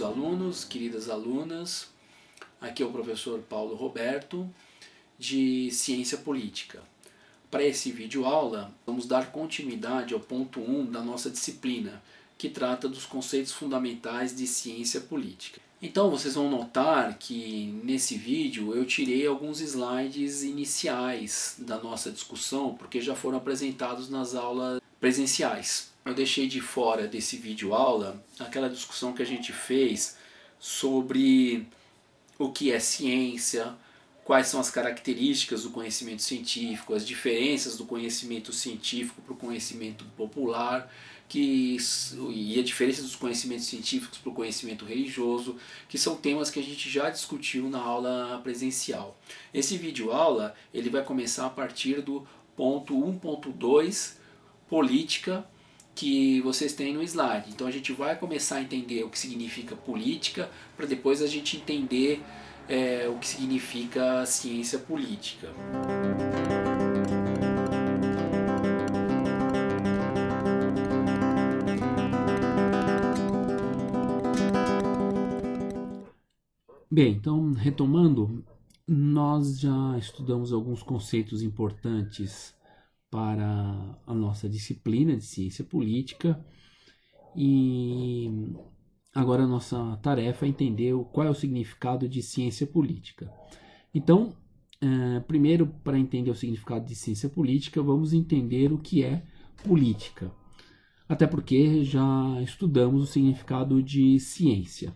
alunos, queridas alunas, aqui é o professor Paulo Roberto, de Ciência Política. Para esse vídeo aula, vamos dar continuidade ao ponto 1 da nossa disciplina, que trata dos conceitos fundamentais de ciência política. Então vocês vão notar que nesse vídeo eu tirei alguns slides iniciais da nossa discussão, porque já foram apresentados nas aulas presenciais. Eu deixei de fora desse vídeo aula aquela discussão que a gente fez sobre o que é ciência, quais são as características do conhecimento científico, as diferenças do conhecimento científico para o conhecimento popular, e a diferença dos conhecimentos científicos para o conhecimento religioso, que são temas que a gente já discutiu na aula presencial. Esse vídeo aula ele vai começar a partir do ponto 1.2, política, que vocês têm no slide. Então a gente vai começar a entender o que significa política, para depois a gente entender o que significa ciência política. Bem, então retomando, nós já estudamos alguns conceitos importantes para a nossa disciplina de ciência política e agora a nossa tarefa é entender qual é o significado de ciência política. Então, primeiro, para entender o significado de ciência política, vamos entender o que é política. Até porque já estudamos o significado de ciência.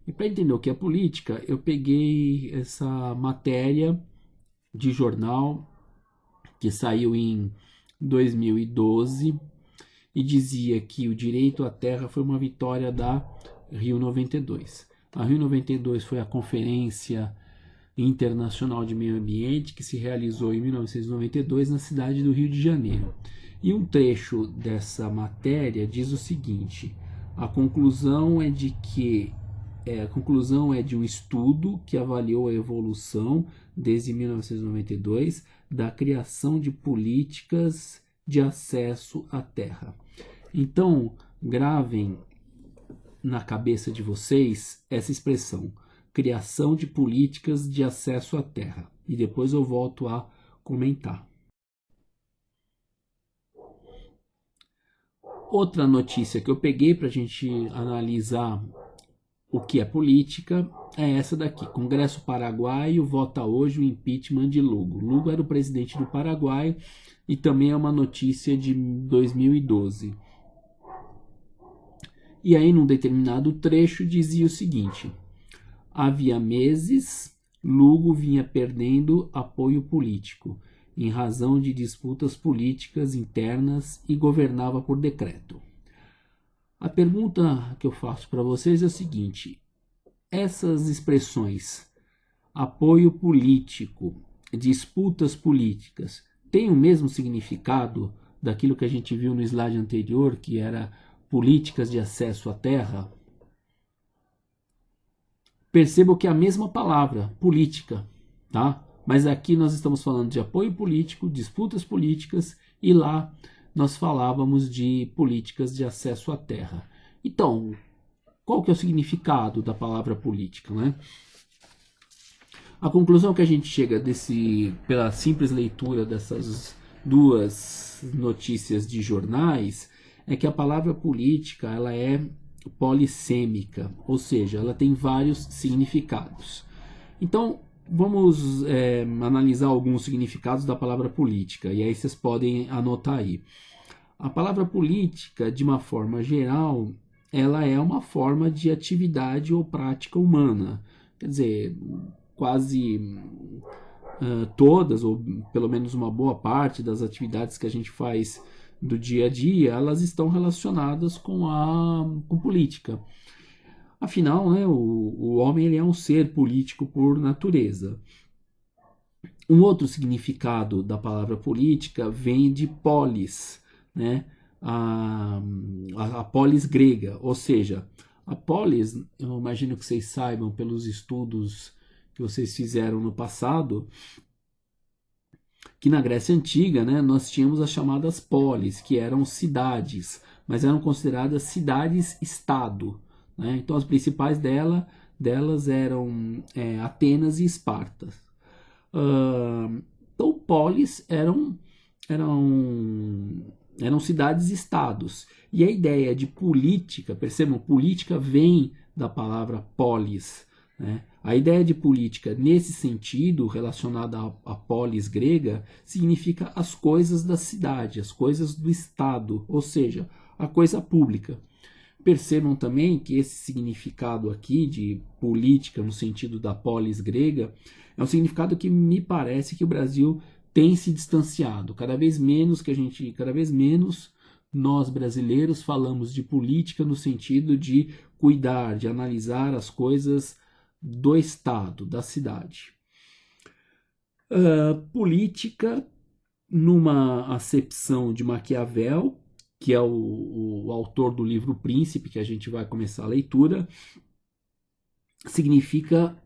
E para entender o que é política, eu peguei essa matéria de jornal que saiu em 2012 e dizia que o direito à terra foi uma vitória da Rio 92. A Rio 92 foi a Conferência Internacional de Meio Ambiente que se realizou em 1992 na cidade do Rio de Janeiro. E um trecho dessa matéria diz o seguinte: a conclusão é de um estudo que avaliou a evolução desde 1992 da criação de políticas de acesso à terra. Então, gravem na cabeça de vocês essa expressão, criação de políticas de acesso à terra, e depois eu volto a comentar. Outra notícia que eu peguei para a gente analisar o que é política é essa daqui. Congresso Paraguaio vota hoje o impeachment de Lugo. Lugo era o presidente do Paraguai e também é uma notícia de 2012. E aí, num determinado trecho, dizia o seguinte: havia meses, Lugo vinha perdendo apoio político, em razão de disputas políticas internas e governava por decreto. A pergunta que eu faço para vocês é a seguinte: essas expressões, apoio político, disputas políticas, têm o mesmo significado daquilo que a gente viu no slide anterior, que era políticas de acesso à terra? Percebam que é a mesma palavra, política, tá? Mas aqui nós estamos falando de apoio político, disputas políticas, e lá nós falávamos de políticas de acesso à terra. Então, qual que é o significado da palavra política, né? A conclusão que a gente chega pela simples leitura dessas duas notícias de jornais é que a palavra política ela é polissêmica, ou seja, ela tem vários significados. Então, vamos analisar alguns significados da palavra política, e aí vocês podem anotar aí. A palavra política, de uma forma geral, ela é uma forma de atividade ou prática humana. Quer dizer, quase todas, ou pelo menos uma boa parte das atividades que a gente faz do dia a dia, elas estão relacionadas com política. Afinal, né, o homem ele é um ser político por natureza. Um outro significado da palavra política vem de polis, né? A polis grega, ou seja, a polis, eu imagino que vocês saibam pelos estudos que vocês fizeram no passado, que na Grécia Antiga, né, nós tínhamos as chamadas polis, que eram cidades, mas eram consideradas cidades-estado, né? Então as principais delas eram Atenas e Esparta. Então polis eram cidades-estados. E a ideia de política, percebam, política vem da palavra polis, né? A ideia de política, nesse sentido, relacionada à polis grega, significa as coisas da cidade, as coisas do Estado, ou seja, a coisa pública. Percebam também que esse significado aqui de política, no sentido da polis grega, é um significado que me parece que o Brasil tem se distanciado. Cada vez menos nós brasileiros falamos de política no sentido de cuidar, de analisar as coisas do Estado, da cidade. Política, numa acepção de Maquiavel, que é o autor do livro Príncipe, que a gente vai começar a leitura, significa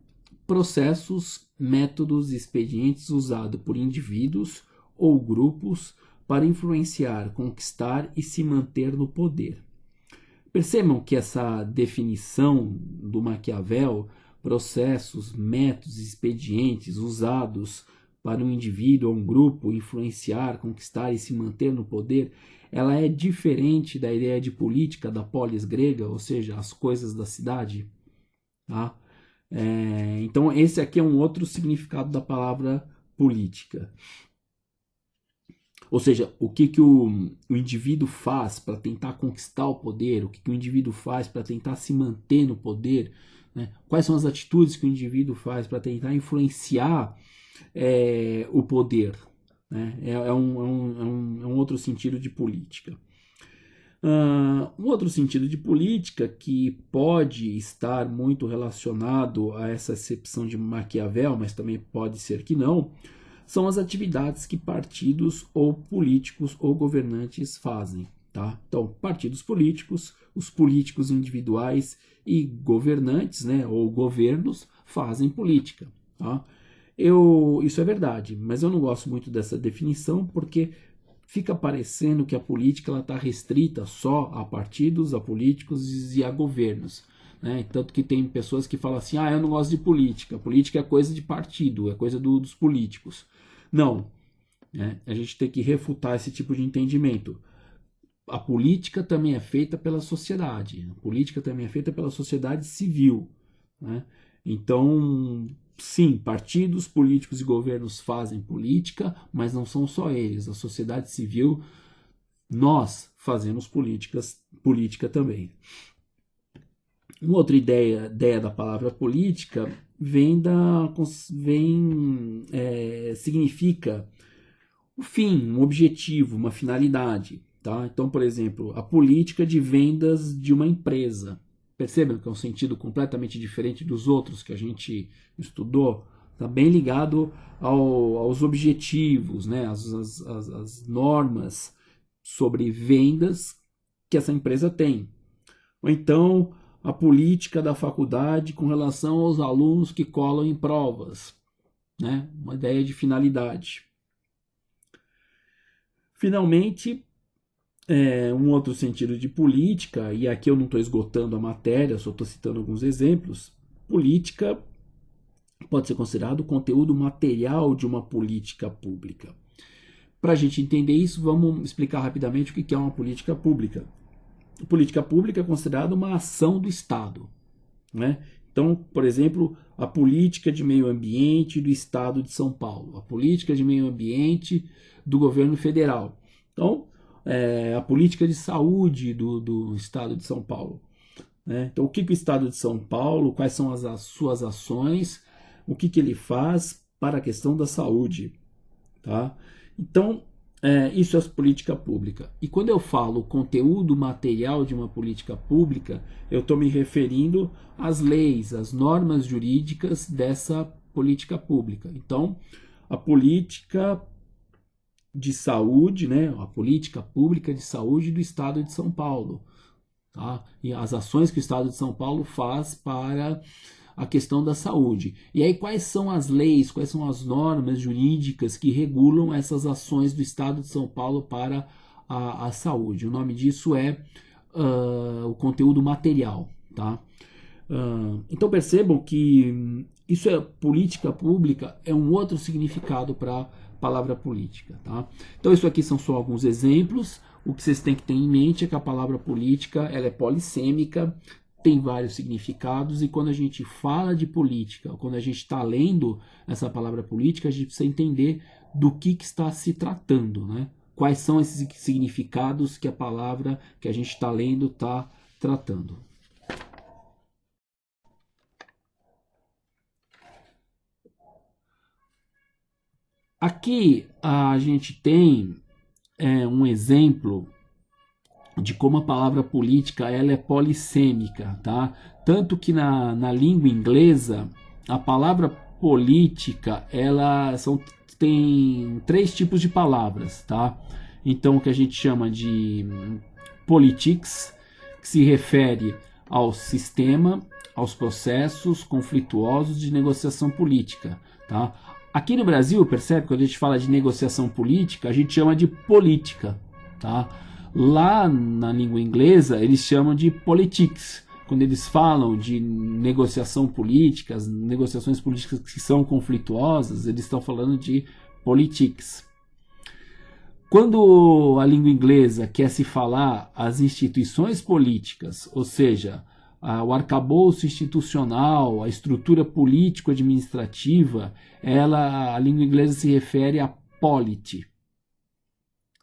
processos, métodos e expedientes usados por indivíduos ou grupos para influenciar, conquistar e se manter no poder. Percebam que essa definição do Maquiavel, processos, métodos e expedientes usados para um indivíduo ou um grupo influenciar, conquistar e se manter no poder, ela é diferente da ideia de política da polis grega, ou seja, as coisas da cidade. Tá? Então esse aqui é um outro significado da palavra política. Ou seja, o que o indivíduo faz para tentar conquistar o poder, o que o indivíduo faz para tentar se manter no poder, né? Quais são as atitudes que o indivíduo faz para tentar influenciar o poder. Né? É um outro sentido de política. Um outro sentido de política que pode estar muito relacionado a essa acepção de Maquiavel, mas também pode ser que não, são as atividades que partidos ou políticos ou governantes fazem. Tá? Então, partidos políticos, os políticos individuais e governantes, né, ou governos, fazem política. Tá? Isso é verdade, mas eu não gosto muito dessa definição porque fica parecendo que a política está restrita só a partidos, a políticos e a governos. Né? Tanto que tem pessoas que falam assim, eu não gosto de política, política é coisa de partido, é coisa dos políticos. Não, né? A gente tem que refutar esse tipo de entendimento. A política também é feita pela sociedade, a política também é feita pela sociedade civil. Né? Então, sim, partidos, políticos e governos fazem política, mas não são só eles. A sociedade civil, nós fazemos política também. Uma outra ideia da palavra política significa o fim, um objetivo, uma finalidade. Tá? Então, por exemplo, a política de vendas de uma empresa. Percebam que é um sentido completamente diferente dos outros que a gente estudou. Está bem ligado aos objetivos, né? as normas sobre vendas que essa empresa tem. Ou então, a política da faculdade com relação aos alunos que colam em provas. Né? Uma ideia de finalidade. Finalmente, um outro sentido de política, e aqui eu não estou esgotando a matéria, só estou citando alguns exemplos, política pode ser considerado o conteúdo material de uma política pública. Para a gente entender isso, vamos explicar rapidamente o que é uma política pública. A política pública é considerada uma ação do Estado. Né? Então, por exemplo, a política de meio ambiente do Estado de São Paulo, a política de meio ambiente do governo federal. Então, a política de saúde do Estado de São Paulo. Né? Então, o que o Estado de São Paulo, quais são as suas ações, o que ele faz para a questão da saúde. Tá? Então, isso é política pública. E quando eu falo conteúdo material de uma política pública, eu estou me referindo às leis, às normas jurídicas dessa política pública. Então, a política de saúde, né, a política pública de saúde do Estado de São Paulo. Tá? E as ações que o Estado de São Paulo faz para a questão da saúde. E aí quais são as leis, quais são as normas jurídicas que regulam essas ações do Estado de São Paulo para a saúde? O nome disso é o conteúdo material. tá? Então percebam que isso é política pública, é um outro significado para a palavra política, tá? Então isso aqui são só alguns exemplos. O que vocês têm que ter em mente é que a palavra política ela é polissêmica, tem vários significados, e quando a gente fala de política, quando a gente está lendo essa palavra política, a gente precisa entender do que está se tratando, né? Quais são esses significados que a palavra que a gente está lendo está tratando. Aqui a gente tem um exemplo de como a palavra política ela é polissêmica, tá? Tanto que na língua inglesa a palavra política tem 3 tipos de palavras, tá? Então o que a gente chama de politics, que se refere ao sistema, aos processos conflituosos de negociação política, tá? Aqui no Brasil, percebe, quando a gente fala de negociação política, a gente chama de política, tá? Lá na língua inglesa, eles chamam de politics. Quando eles falam de negociação política, as negociações políticas que são conflituosas, eles estão falando de politics. Quando a língua inglesa quer se falar as instituições políticas, ou seja, o arcabouço institucional, a estrutura político-administrativa, a língua inglesa se refere a polity,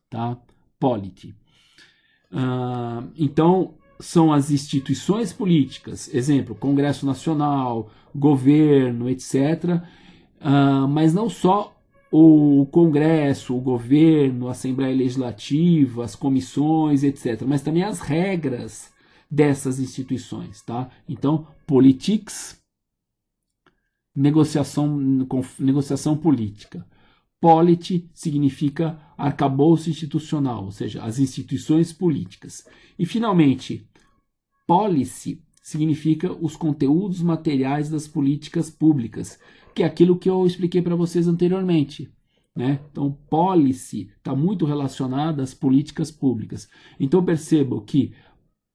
tá? Polity. Então, são as instituições políticas, exemplo, Congresso Nacional, governo, etc. Mas não só o Congresso, o governo, a Assembleia Legislativa, as comissões, etc. Mas também as regras dessas instituições, tá? Então, politics, negociação política. Polity significa arcabouço institucional, ou seja, as instituições políticas. E, finalmente, policy significa os conteúdos materiais das políticas públicas, que é aquilo que eu expliquei para vocês anteriormente, né? Então, policy está muito relacionado às políticas públicas. Então, percebam que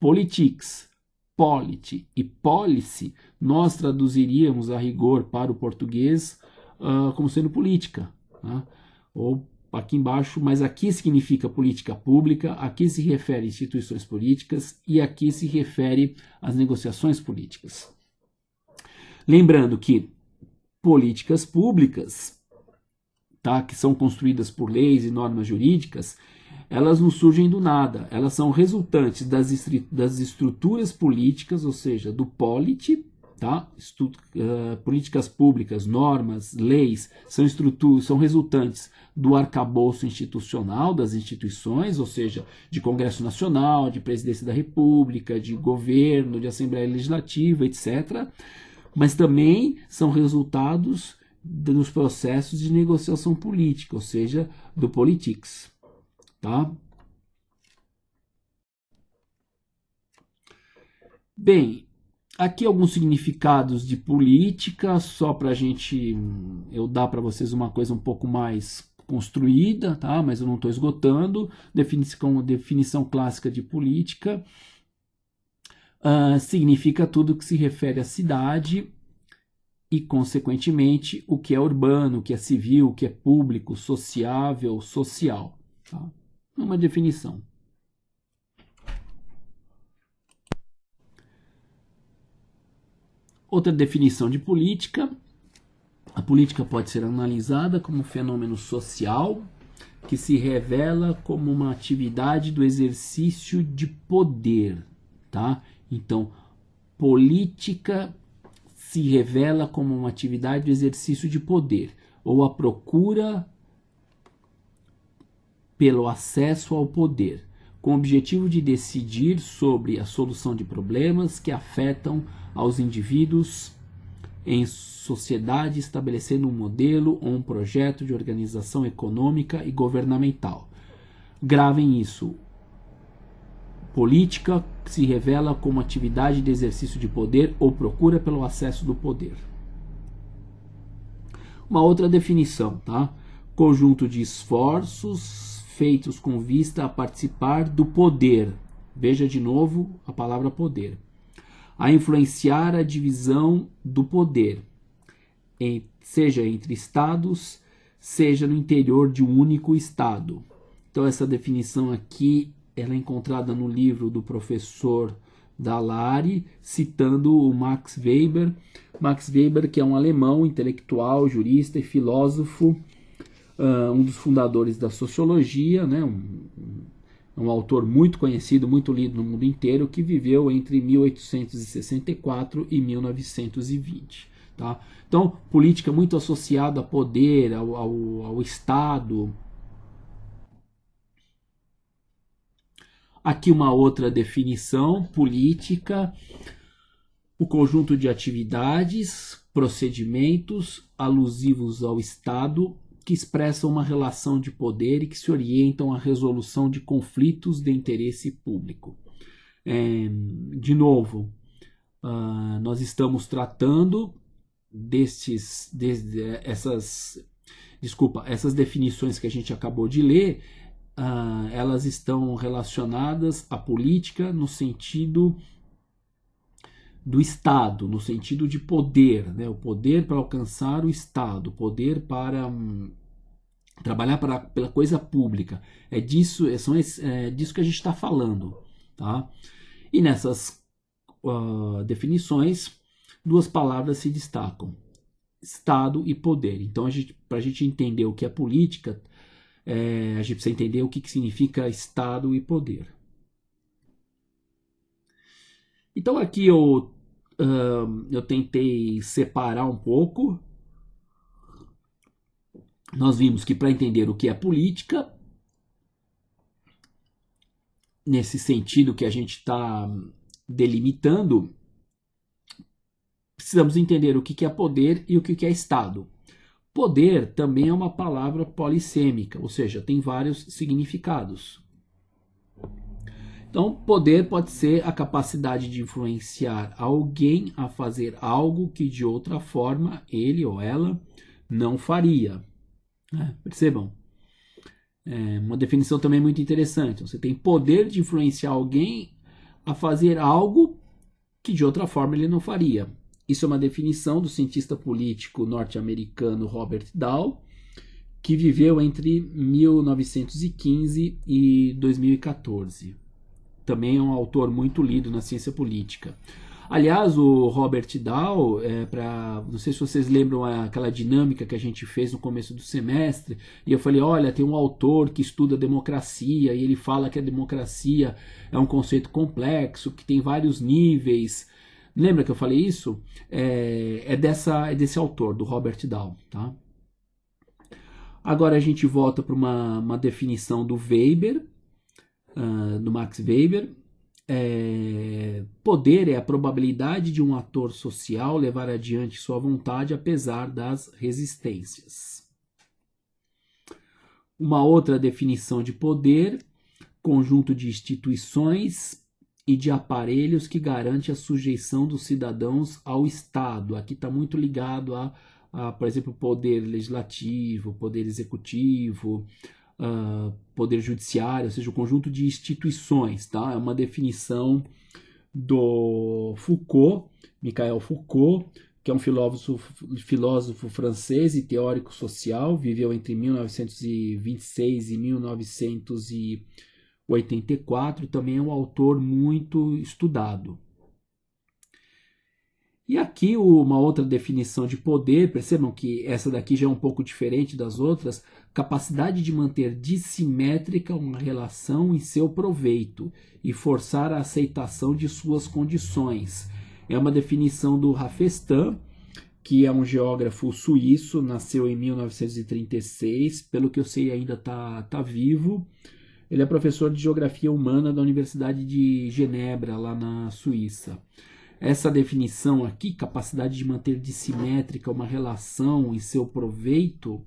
politics, polity e policy nós traduziríamos a rigor para o português como sendo política, tá? Ou aqui embaixo, mas aqui significa política pública, aqui se refere a instituições políticas e aqui se refere às negociações políticas. Lembrando que políticas públicas, tá, que são construídas por leis e normas jurídicas, elas não surgem do nada, elas são resultantes das estruturas políticas, ou seja, do polity, tá? Políticas públicas, normas, leis, são resultantes do arcabouço institucional das instituições, ou seja, de Congresso Nacional, de Presidência da República, de governo, de Assembleia Legislativa, etc. Mas também são resultados dos processos de negociação política, ou seja, do politics. Tá? Bem, aqui alguns significados de política, só para eu dar para vocês uma coisa um pouco mais construída, tá? Mas eu não estou esgotando. Definição clássica de política significa tudo que se refere à cidade e, consequentemente, o que é urbano, o que é civil, o que é público, sociável, social. Tá? Uma definição. Outra definição de política. A política pode ser analisada como um fenômeno social que se revela como uma atividade do exercício de poder, tá? Então, política se revela como uma atividade do exercício de poder ou a procura pelo acesso ao poder, com o objetivo de decidir sobre a solução de problemas que afetam aos indivíduos em sociedade, estabelecendo um modelo ou um projeto de organização econômica e governamental. Gravem isso. Política se revela como atividade de exercício de poder ou procura pelo acesso do poder. Uma outra definição, tá? Conjunto de esforços feitos com vista a participar do poder. Veja de novo a palavra poder. a influenciar a divisão do poder, seja entre estados, seja no interior de um único estado. Então essa definição aqui ela é encontrada no livro do professor Dallaire, citando o Max Weber. Max Weber, que é um alemão, intelectual, jurista e filósofo, um dos fundadores da sociologia, né? Um autor muito conhecido, muito lido no mundo inteiro, que viveu entre 1864 e 1920. Tá? Então, política muito associada a poder, ao Estado. Aqui uma outra definição: política, o conjunto de atividades, procedimentos alusivos ao Estado que expressam uma relação de poder e que se orientam à resolução de conflitos de interesse público. De novo, nós estamos tratando essas definições que a gente acabou de ler, elas estão relacionadas à política no sentido do Estado, no sentido de poder, né? O poder para alcançar o Estado, o poder para trabalhar pela coisa pública. É disso que a gente está falando. Tá? E nessas definições, duas palavras se destacam: Estado e poder. Então, para a gente entender o que é política, a gente precisa entender o que significa Estado e poder. Então aqui eu tentei separar um pouco. Nós vimos que para entender o que é política, nesse sentido que a gente está delimitando, precisamos entender o que é poder e o que é Estado. Poder também é uma palavra polissêmica, ou seja, tem vários significados. Então, poder pode ser a capacidade de influenciar alguém a fazer algo que de outra forma ele ou ela não faria. Percebam? Uma definição também muito interessante. Você tem poder de influenciar alguém a fazer algo que de outra forma ele não faria. Isso é uma definição do cientista político norte-americano Robert Dahl, que viveu entre 1915 e 2014. Também é um autor muito lido na ciência política. Aliás, o Robert Dahl, não sei se vocês lembram aquela dinâmica que a gente fez no começo do semestre, e eu falei, olha, tem um autor que estuda democracia, e ele fala que a democracia é um conceito complexo, que tem vários níveis. Lembra que eu falei isso? É desse autor, do Robert Dahl. Tá? Agora a gente volta para uma definição do Weber, do Max Weber. Poder é a probabilidade de um ator social levar adiante sua vontade apesar das resistências. Uma outra definição de poder: conjunto de instituições e de aparelhos que garante a sujeição dos cidadãos ao Estado. Aqui está muito ligado por exemplo, poder legislativo, poder executivo, poder judiciário, ou seja, o conjunto de instituições. Tá? É uma definição do Foucault, Michel Foucault, que é um filósofo francês e teórico social, viveu entre 1926 e 1984, também é um autor muito estudado. E aqui uma outra definição de poder, percebam que essa daqui já é um pouco diferente das outras: capacidade de manter dissimétrica uma relação em seu proveito e forçar a aceitação de suas condições. É uma definição do Rafestan, que é um geógrafo suíço, nasceu em 1936, pelo que eu sei ainda está vivo. Ele é professor de Geografia Humana da Universidade de Genebra, lá na Suíça. Essa definição aqui, capacidade de manter dissimétrica uma relação em seu proveito,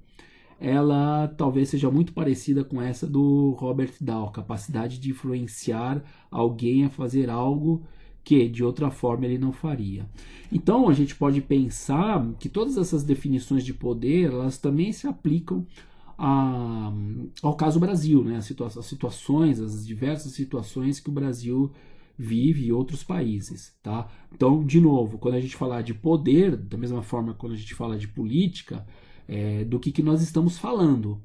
ela talvez seja muito parecida com essa do Robert Dahl, capacidade de influenciar alguém a fazer algo que de outra forma ele não faria. Então a gente pode pensar que todas essas definições de poder, elas também se aplicam ao caso Brasil, né? As diversas situações que o Brasil vive em outros países, tá? Então, de novo, quando a gente falar de poder, da mesma forma quando a gente fala de política, do que nós estamos falando,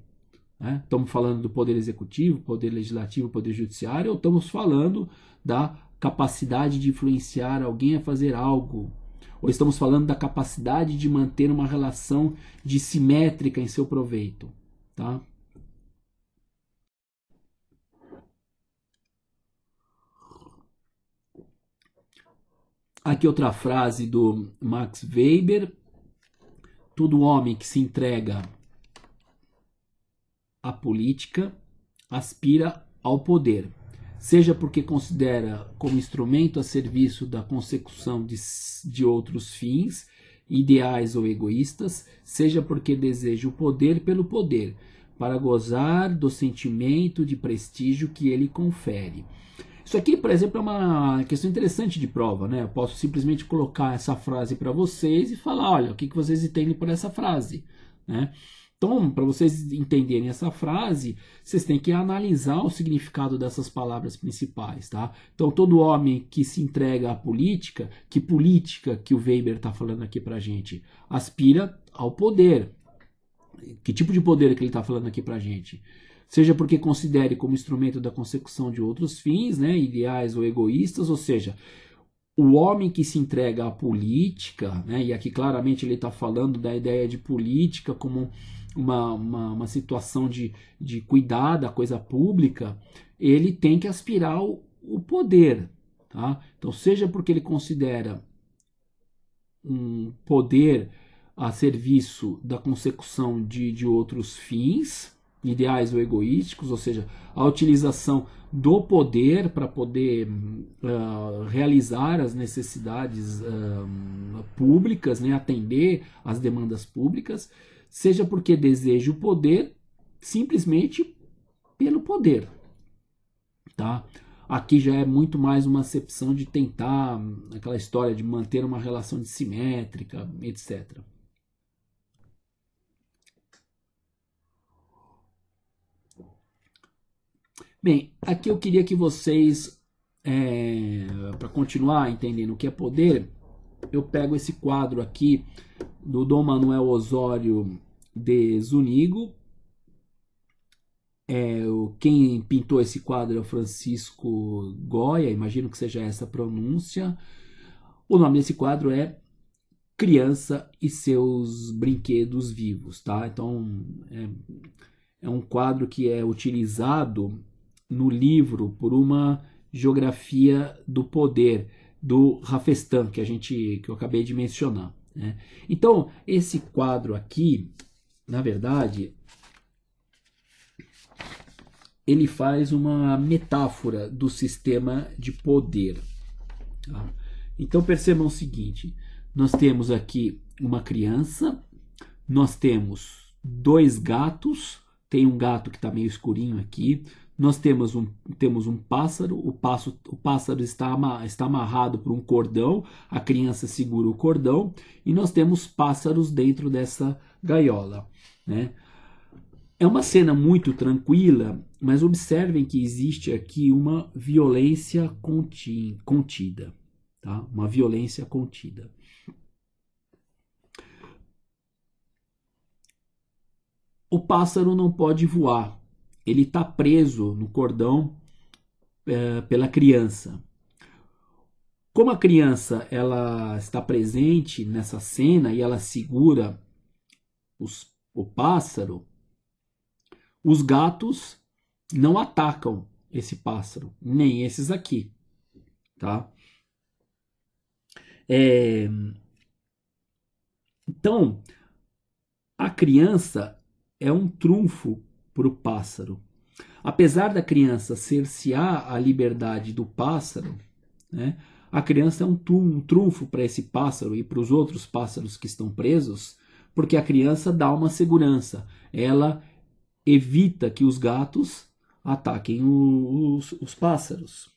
né? Estamos falando do poder executivo, poder legislativo, poder judiciário, ou estamos falando da capacidade de influenciar alguém a fazer algo? Ou estamos falando da capacidade de manter uma relação dissimétrica em seu proveito? Tá? Aqui outra frase do Max Weber: todo homem que se entrega à política aspira ao poder, seja porque considera como instrumento a serviço da consecução de outros fins, ideais ou egoístas, seja porque deseja o poder pelo poder, para gozar do sentimento de prestígio que ele confere. Isso aqui, por exemplo, é uma questão interessante de prova, né? Eu posso simplesmente colocar essa frase para vocês e falar, olha, o que vocês entendem por essa frase, né? Então, para vocês entenderem essa frase, vocês têm que analisar o significado dessas palavras principais, tá? Então, todo homem que se entrega à política que o Weber está falando aqui para gente, aspira ao poder. Que tipo de poder que ele está falando aqui para gente? Seja porque considere como instrumento da consecução de outros fins, né, ideais ou egoístas, ou seja, o homem que se entrega à política, né, e aqui claramente ele está falando da ideia de política como uma situação de cuidar da coisa pública, ele tem que aspirar o poder. Tá? Então, seja porque ele considera um poder a serviço da consecução de outros fins, ideais ou egoísticos, ou seja, a utilização do poder para poder realizar as necessidades públicas, né, atender às demandas públicas, seja porque deseja o poder simplesmente pelo poder, tá? Aqui já é muito mais uma acepção de tentar aquela história de manter uma relação dissimétrica, etc. Bem, aqui eu queria que vocês, para continuar entendendo o que é poder, eu pego esse quadro aqui do Dom Manuel Osório de Zunigo. Quem pintou esse quadro é o Francisco Goya, imagino que seja essa a pronúncia. O nome desse quadro é Criança e seus brinquedos vivos, tá? Então é um quadro que é utilizado no livro por uma geografia do poder do Rafestan, que eu acabei de mencionar, né? Então esse quadro aqui, na verdade, ele faz uma metáfora do sistema de poder. Tá? Então percebam o seguinte: nós temos aqui uma criança, nós temos dois gatos, tem um gato que está meio escurinho aqui, nós temos um pássaro, o pássaro está amarrado por um cordão, a criança segura o cordão, e nós temos pássaros dentro dessa gaiola, né? É uma cena muito tranquila, mas observem que existe aqui uma violência contida, tá? Uma violência contida. O pássaro não pode voar, ele está preso no cordão pela criança. Como a criança ela está presente nessa cena e ela segura o pássaro, os gatos não atacam esse pássaro, nem esses aqui, tá? Então, a criança é um trunfo para o pássaro. Apesar da criança cercear a liberdade do pássaro, né, a criança é um trunfo para esse pássaro e para os outros pássaros que estão presos, porque a criança dá uma segurança. Ela evita que os gatos ataquem os pássaros.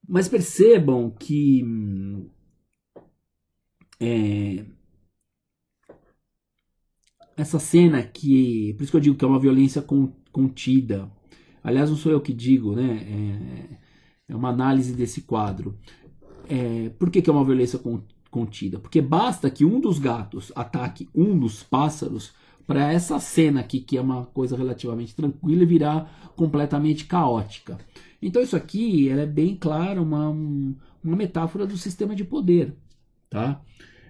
Mas percebam que essa cena que, por isso que eu digo que é uma violência contida. Aliás, não sou eu que digo, né? É uma análise desse quadro. Por que é uma violência contida? Porque basta que um dos gatos ataque um dos pássaros para essa cena aqui, que é uma coisa relativamente tranquila, virar completamente caótica. Então isso aqui ela é bem claro uma metáfora do sistema de poder. Tá?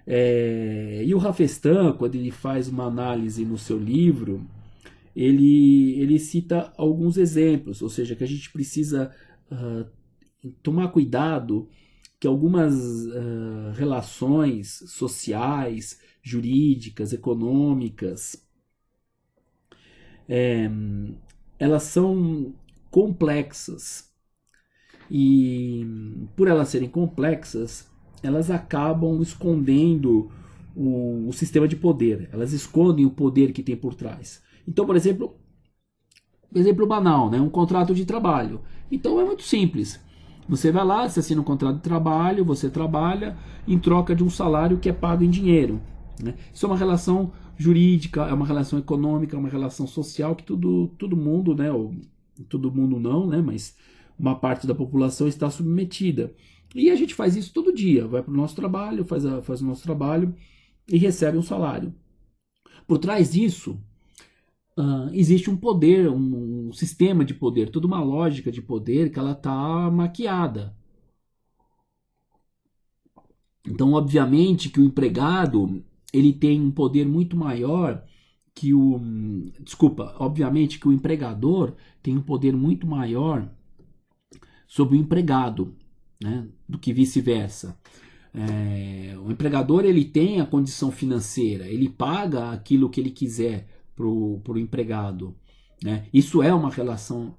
E o Rafestan, quando ele faz uma análise no seu livro, ele cita alguns exemplos, ou seja, que a gente precisa tomar cuidado que algumas relações sociais, jurídicas, econômicas, elas são complexas. E por elas serem complexas, elas acabam escondendo o sistema de poder. Elas escondem o poder que tem por trás. Então, por exemplo banal, né? Um contrato de trabalho. Então é muito simples. Você vai lá, você assina um contrato de trabalho, você trabalha em troca de um salário que é pago em dinheiro. Né? Isso é uma relação jurídica, é uma relação econômica, é uma relação social que todo mundo, né? Ou todo mundo não, né? Mas uma parte da população está submetida. E a gente faz isso todo dia. Vai para o nosso trabalho, faz o nosso trabalho e recebe um salário. Por trás disso, existe um poder, um sistema de poder, toda uma lógica de poder que ela está maquiada. Então, obviamente que o empregado ele tem um poder muito maior que obviamente que o empregador tem um poder muito maior sobre o empregado, né, do que vice-versa. O empregador ele tem a condição financeira, ele paga aquilo que ele quiser para o empregado. Né? Isso é uma relação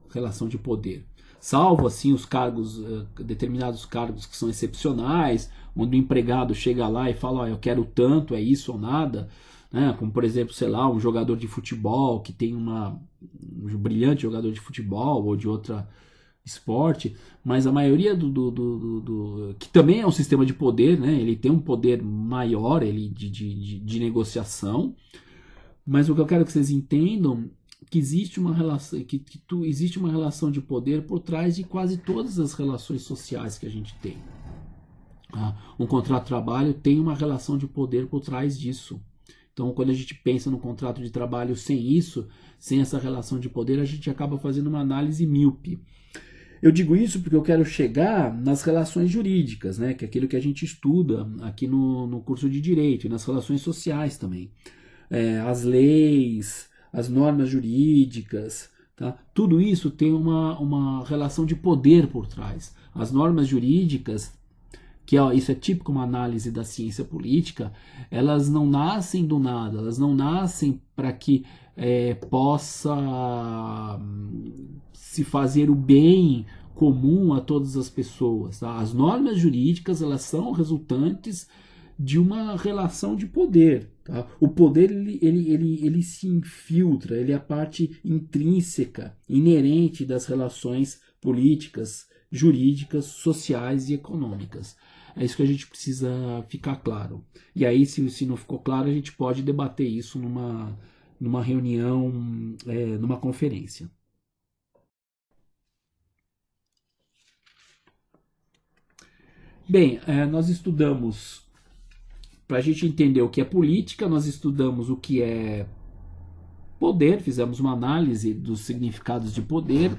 de poder. Salvo assim os cargos, determinados cargos que são excepcionais, onde o empregado chega lá e fala, eu quero tanto, é isso ou nada. Né? Como por exemplo, sei lá, um jogador de futebol que tem um brilhante jogador de futebol ou de outra esporte, mas a maioria que também é um sistema de poder, né? Ele tem um poder maior de negociação, mas o que eu quero que vocês entendam que existe uma relação existe uma relação de poder por trás de quase todas as relações sociais que a gente tem. Um contrato de trabalho tem uma relação de poder por trás disso. Então, quando a gente pensa no contrato de trabalho sem isso, sem essa relação de poder, a gente acaba fazendo uma análise míope. Eu digo isso porque eu quero chegar nas relações jurídicas, né, que é aquilo que a gente estuda aqui no curso de Direito, e nas relações sociais também. As leis, as normas jurídicas, tá? Tudo isso tem uma relação de poder por trás. As normas jurídicas, isso é típico uma análise da ciência política, elas não nascem do nada, elas não nascem para que possa se fazer o bem comum a todas as pessoas. Tá? As normas jurídicas elas são resultantes de uma relação de poder. Tá? O poder ele se infiltra, ele é a parte intrínseca, inerente das relações políticas, jurídicas, sociais e econômicas. É isso que a gente precisa ficar claro. E aí, se não ficou claro, a gente pode debater isso numa reunião, numa conferência. Bem, nós estudamos, para a gente entender o que é política, nós estudamos o que é poder, fizemos uma análise dos significados de poder.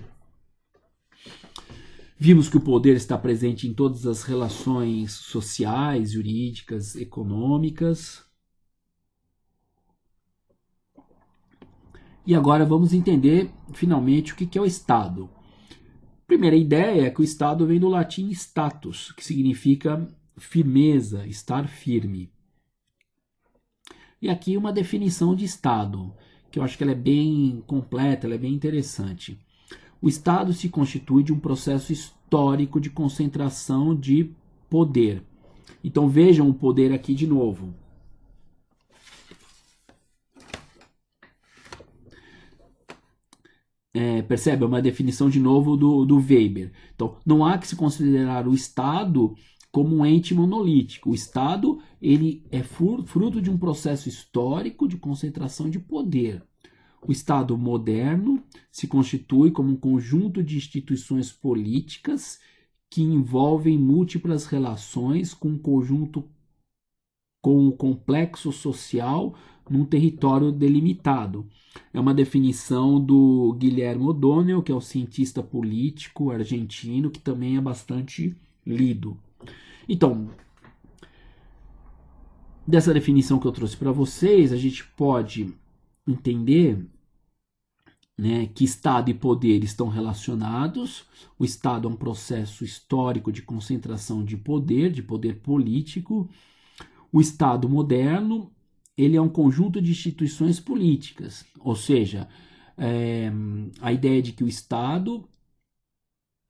Vimos que o poder está presente em todas as relações sociais, jurídicas, econômicas. E agora vamos entender, finalmente, o que é o Estado. A primeira ideia é que o Estado vem do latim status, que significa firmeza, estar firme. E aqui uma definição de Estado, que eu acho que ela é bem completa, ela é bem interessante. O Estado se constitui de um processo histórico de concentração de poder. Então vejam o poder aqui de novo. Percebe? É uma definição de novo do Weber. Então não há que se considerar o Estado como um ente monolítico. O Estado ele é fruto de um processo histórico de concentração de poder. O Estado moderno se constitui como um conjunto de instituições políticas que envolvem múltiplas relações com o complexo social num território delimitado. É uma definição do Guilherme O'Donnell, que é o cientista político argentino, que também é bastante lido. Então, dessa definição que eu trouxe para vocês, a gente pode entender, né, que Estado e poder estão relacionados. O Estado é um processo histórico de concentração de poder político. O Estado moderno, ele é um conjunto de instituições políticas, ou seja, a ideia de que o Estado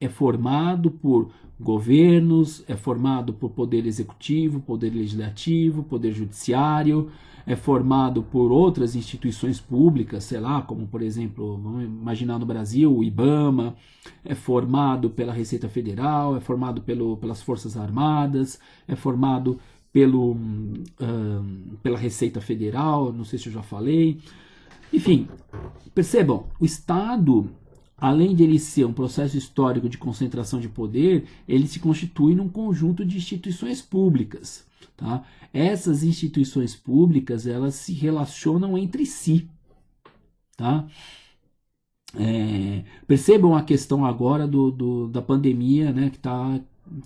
é formado por governos, é formado por poder executivo, poder legislativo, poder judiciário, é formado por outras instituições públicas, sei lá, como por exemplo, vamos imaginar no Brasil, o IBAMA, é formado pela Receita Federal, é formado pelas Forças Armadas, é formado pela Receita Federal, não sei se eu já falei. Enfim, percebam, o Estado, além de ele ser um processo histórico de concentração de poder, ele se constitui num conjunto de instituições públicas. Tá? Essas instituições públicas, elas se relacionam entre si. Tá? Percebam a questão agora da pandemia, né,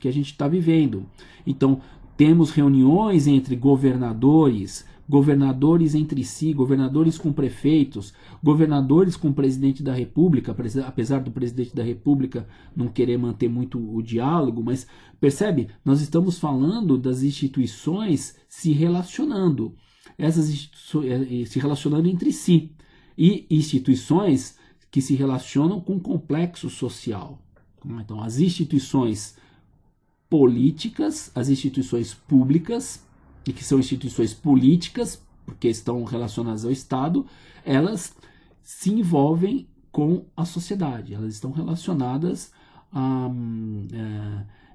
que a gente está vivendo. Então, temos reuniões entre governadores entre si, governadores com prefeitos, governadores com o presidente da República, apesar do presidente da República não querer manter muito o diálogo, mas percebe? Nós estamos falando das instituições se relacionando, se relacionando entre si, e instituições que se relacionam com o complexo social. Então, as instituições políticas, as instituições públicas, e que são instituições políticas, porque estão relacionadas ao Estado, elas se envolvem com a sociedade, elas estão relacionadas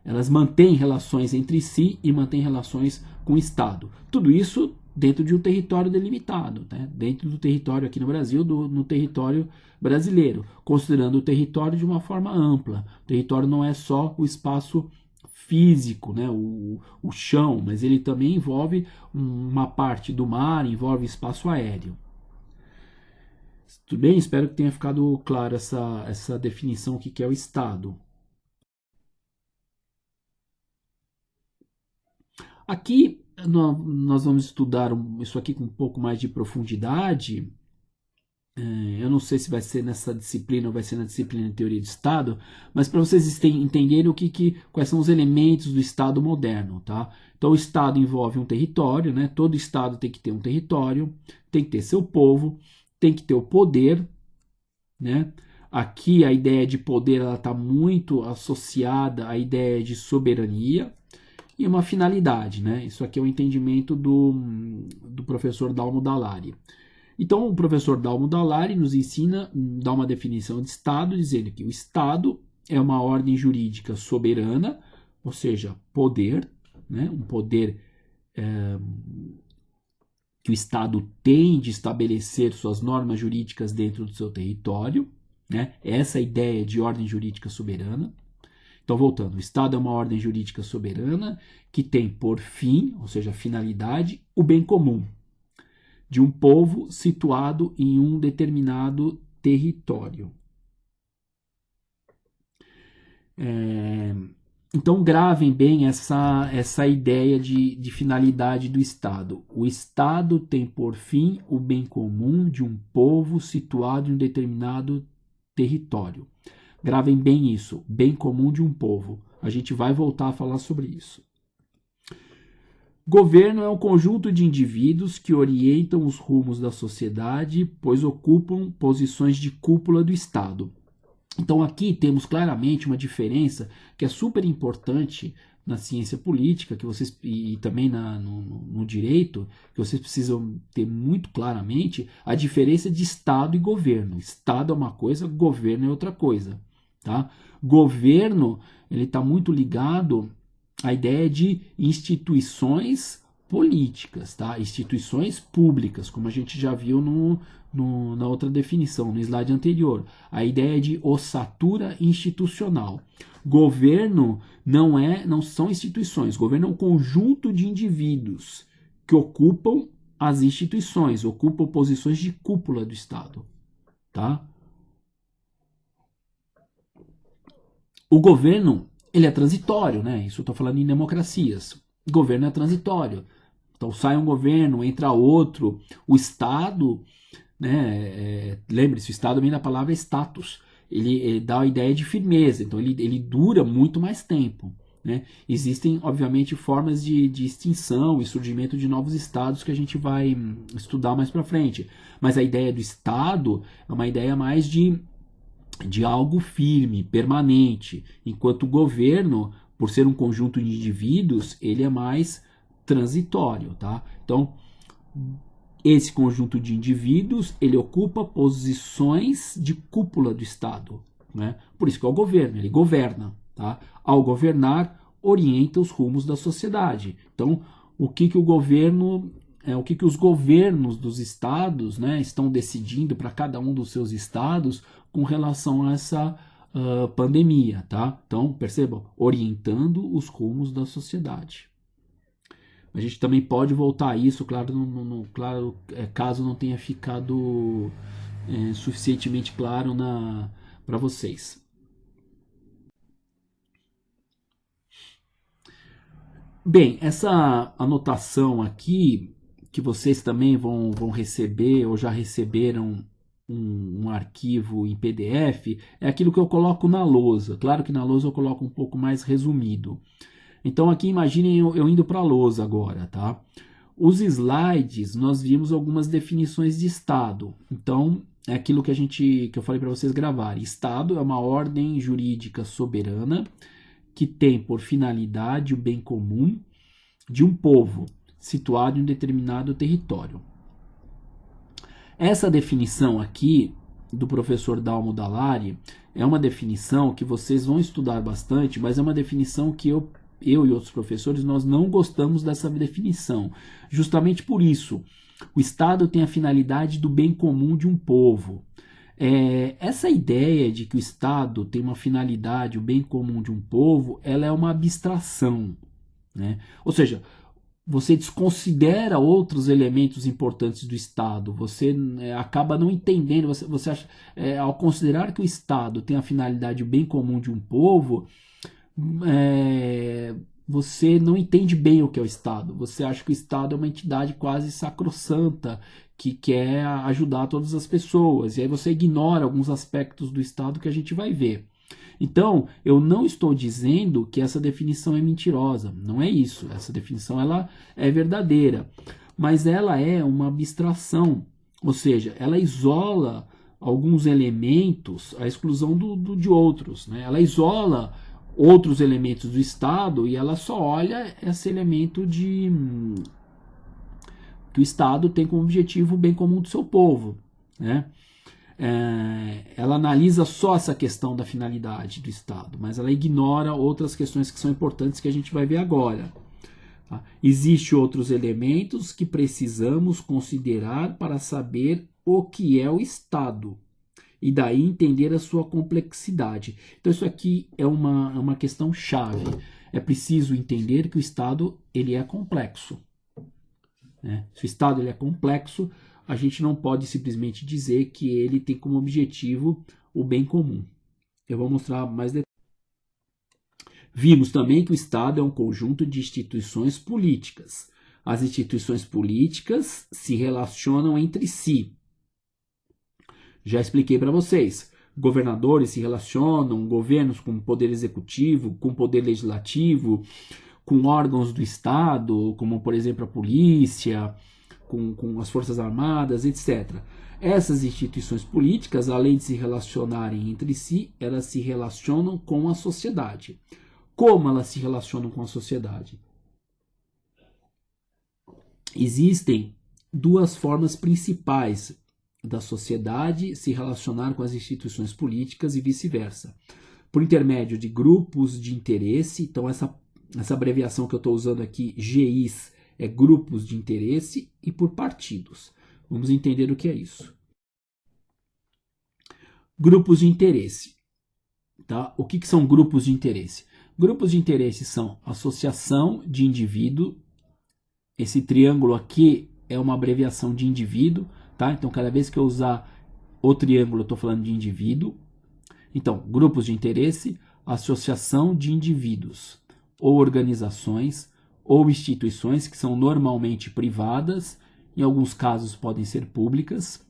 elas mantêm relações entre si e mantêm relações com o Estado. Tudo isso dentro de um território delimitado, né? Dentro do território aqui no Brasil, no território brasileiro, considerando o território de uma forma ampla. O território não é só o espaço físico, né, o chão, mas ele também envolve uma parte do mar, envolve espaço aéreo. Tudo bem? Espero que tenha ficado claro essa definição, o que é o Estado. Aqui nós vamos estudar isso aqui com um pouco mais de profundidade. Eu não sei se vai ser nessa disciplina ou vai ser na disciplina de teoria de Estado, mas para vocês entenderem quais são os elementos do Estado moderno, tá? Então o Estado envolve um território, né? Todo Estado tem que ter um território, tem que ter seu povo, tem que ter o poder, né? Aqui a ideia de poder está muito associada à ideia de soberania e uma finalidade, né? Isso aqui é o entendimento do professor Dalmo Dallari. Então, o professor Dalmo Dallari nos ensina, dá uma definição de Estado, dizendo que o Estado é uma ordem jurídica soberana, ou seja, poder, né? Um poder que o Estado tem de estabelecer suas normas jurídicas dentro do seu território, né? Essa é a ideia de ordem jurídica soberana. Então, voltando, o Estado é uma ordem jurídica soberana que tem por fim, ou seja, finalidade, o bem comum de um povo situado em um determinado território. Então gravem bem essa ideia de finalidade do Estado. O Estado tem por fim o bem comum de um povo situado em um determinado território. Gravem bem isso, bem comum de um povo. A gente vai voltar a falar sobre isso. Governo é um conjunto de indivíduos que orientam os rumos da sociedade, pois ocupam posições de cúpula do Estado. Então aqui temos claramente uma diferença que é super importante na ciência política, que vocês e também no direito, que vocês precisam ter muito claramente a diferença de Estado e governo. Estado é uma coisa, governo é outra coisa, tá? Governo, ele está muito ligado a ideia de instituições políticas, tá? Instituições públicas, como a gente já viu na outra definição, no slide anterior. A ideia de ossatura institucional. Governo não são instituições, governo é um conjunto de indivíduos que ocupam as instituições, ocupam posições de cúpula do Estado, tá? O governo, ele é transitório, né? Isso eu estou falando em democracias. O governo é transitório. Então sai um governo, entra outro. O Estado, né? Lembre-se, o Estado vem da palavra status. Ele dá a ideia de firmeza, então ele dura muito mais tempo. Né? Existem, obviamente, formas de extinção e surgimento de novos estados que a gente vai estudar mais para frente. Mas a ideia do Estado é uma ideia mais de algo firme, permanente, enquanto o governo, por ser um conjunto de indivíduos, ele é mais transitório, tá? Então, esse conjunto de indivíduos, ele ocupa posições de cúpula do Estado, né? Por isso que é o governo, ele governa, tá? Ao governar, orienta os rumos da sociedade. Então, o que o governo o que os governos dos estados, né, estão decidindo para cada um dos seus estados com relação a essa pandemia, tá? Então, percebam, orientando os rumos da sociedade. A gente também pode voltar a isso, claro, claro caso não tenha ficado suficientemente claro para vocês. Bem, essa anotação aqui, que vocês também vão receber ou já receberam um arquivo em PDF, é aquilo que eu coloco na lousa. Claro que na lousa eu coloco um pouco mais resumido. Então aqui imaginem eu indo para a lousa agora, tá? Os slides, nós vimos algumas definições de Estado. Então, é aquilo que eu falei para vocês gravarem. Estado é uma ordem jurídica soberana que tem por finalidade o bem comum de um povo situado em um determinado território. Essa definição aqui do professor Dalmo Dallari é uma definição que vocês vão estudar bastante, mas é uma definição que eu e outros professores, nós não gostamos dessa definição. Justamente por isso, o Estado tem a finalidade do bem comum de um povo. Essa ideia de que o Estado tem uma finalidade, o bem comum de um povo, ela é uma abstração. Né? Ou seja, você desconsidera outros elementos importantes do Estado, você acaba não entendendo, você acha, ao considerar que o Estado tem a finalidade, o bem comum de um povo, você não entende bem o que é o Estado. Você acha que o Estado é uma entidade quase sacrossanta que quer ajudar todas as pessoas. E aí você ignora alguns aspectos do Estado que a gente vai ver. Então, eu não estou dizendo que essa definição é mentirosa. Não é isso. Essa definição ela é verdadeira. Mas ela é uma abstração. Ou seja, ela isola alguns elementos à exclusão de outros. Né? Ela isola outros elementos do Estado e ela só olha esse elemento que o Estado tem como objetivo o bem comum do seu povo. Né? Ela analisa só essa questão da finalidade do Estado, mas ela ignora outras questões que são importantes que a gente vai ver agora. Tá? Existem outros elementos que precisamos considerar para saber o que é o Estado e daí entender a sua complexidade. Então isso aqui é uma questão chave. É preciso entender que o Estado ele é complexo. Né? Se o Estado ele é complexo, a gente não pode simplesmente dizer que ele tem como objetivo o bem comum. Eu vou mostrar mais detalhes. Vimos também que o Estado é um conjunto de instituições políticas. As instituições políticas se relacionam entre si. Já expliquei para vocês. Governadores se relacionam, governos com poder executivo, com poder legislativo, com órgãos do Estado, como por exemplo a polícia, com as Forças Armadas, etc. Essas instituições políticas, além de se relacionarem entre si, elas se relacionam com a sociedade. Como elas se relacionam com a sociedade? Existem duas formas principais da sociedade se relacionar com as instituições políticas e vice-versa. Por intermédio de grupos de interesse, então essa abreviação que eu estou usando aqui, GIs, é grupos de interesse e por partidos. Vamos entender o que é isso. Grupos de interesse. Tá? O que são grupos de interesse? Grupos de interesse são associação de indivíduo. Esse triângulo aqui é uma abreviação de indivíduo. Tá? Então, cada vez que eu usar o triângulo, eu estou falando de indivíduo. Então, grupos de interesse, associação de indivíduos ou organizações ou instituições que são normalmente privadas, em alguns casos podem ser públicas,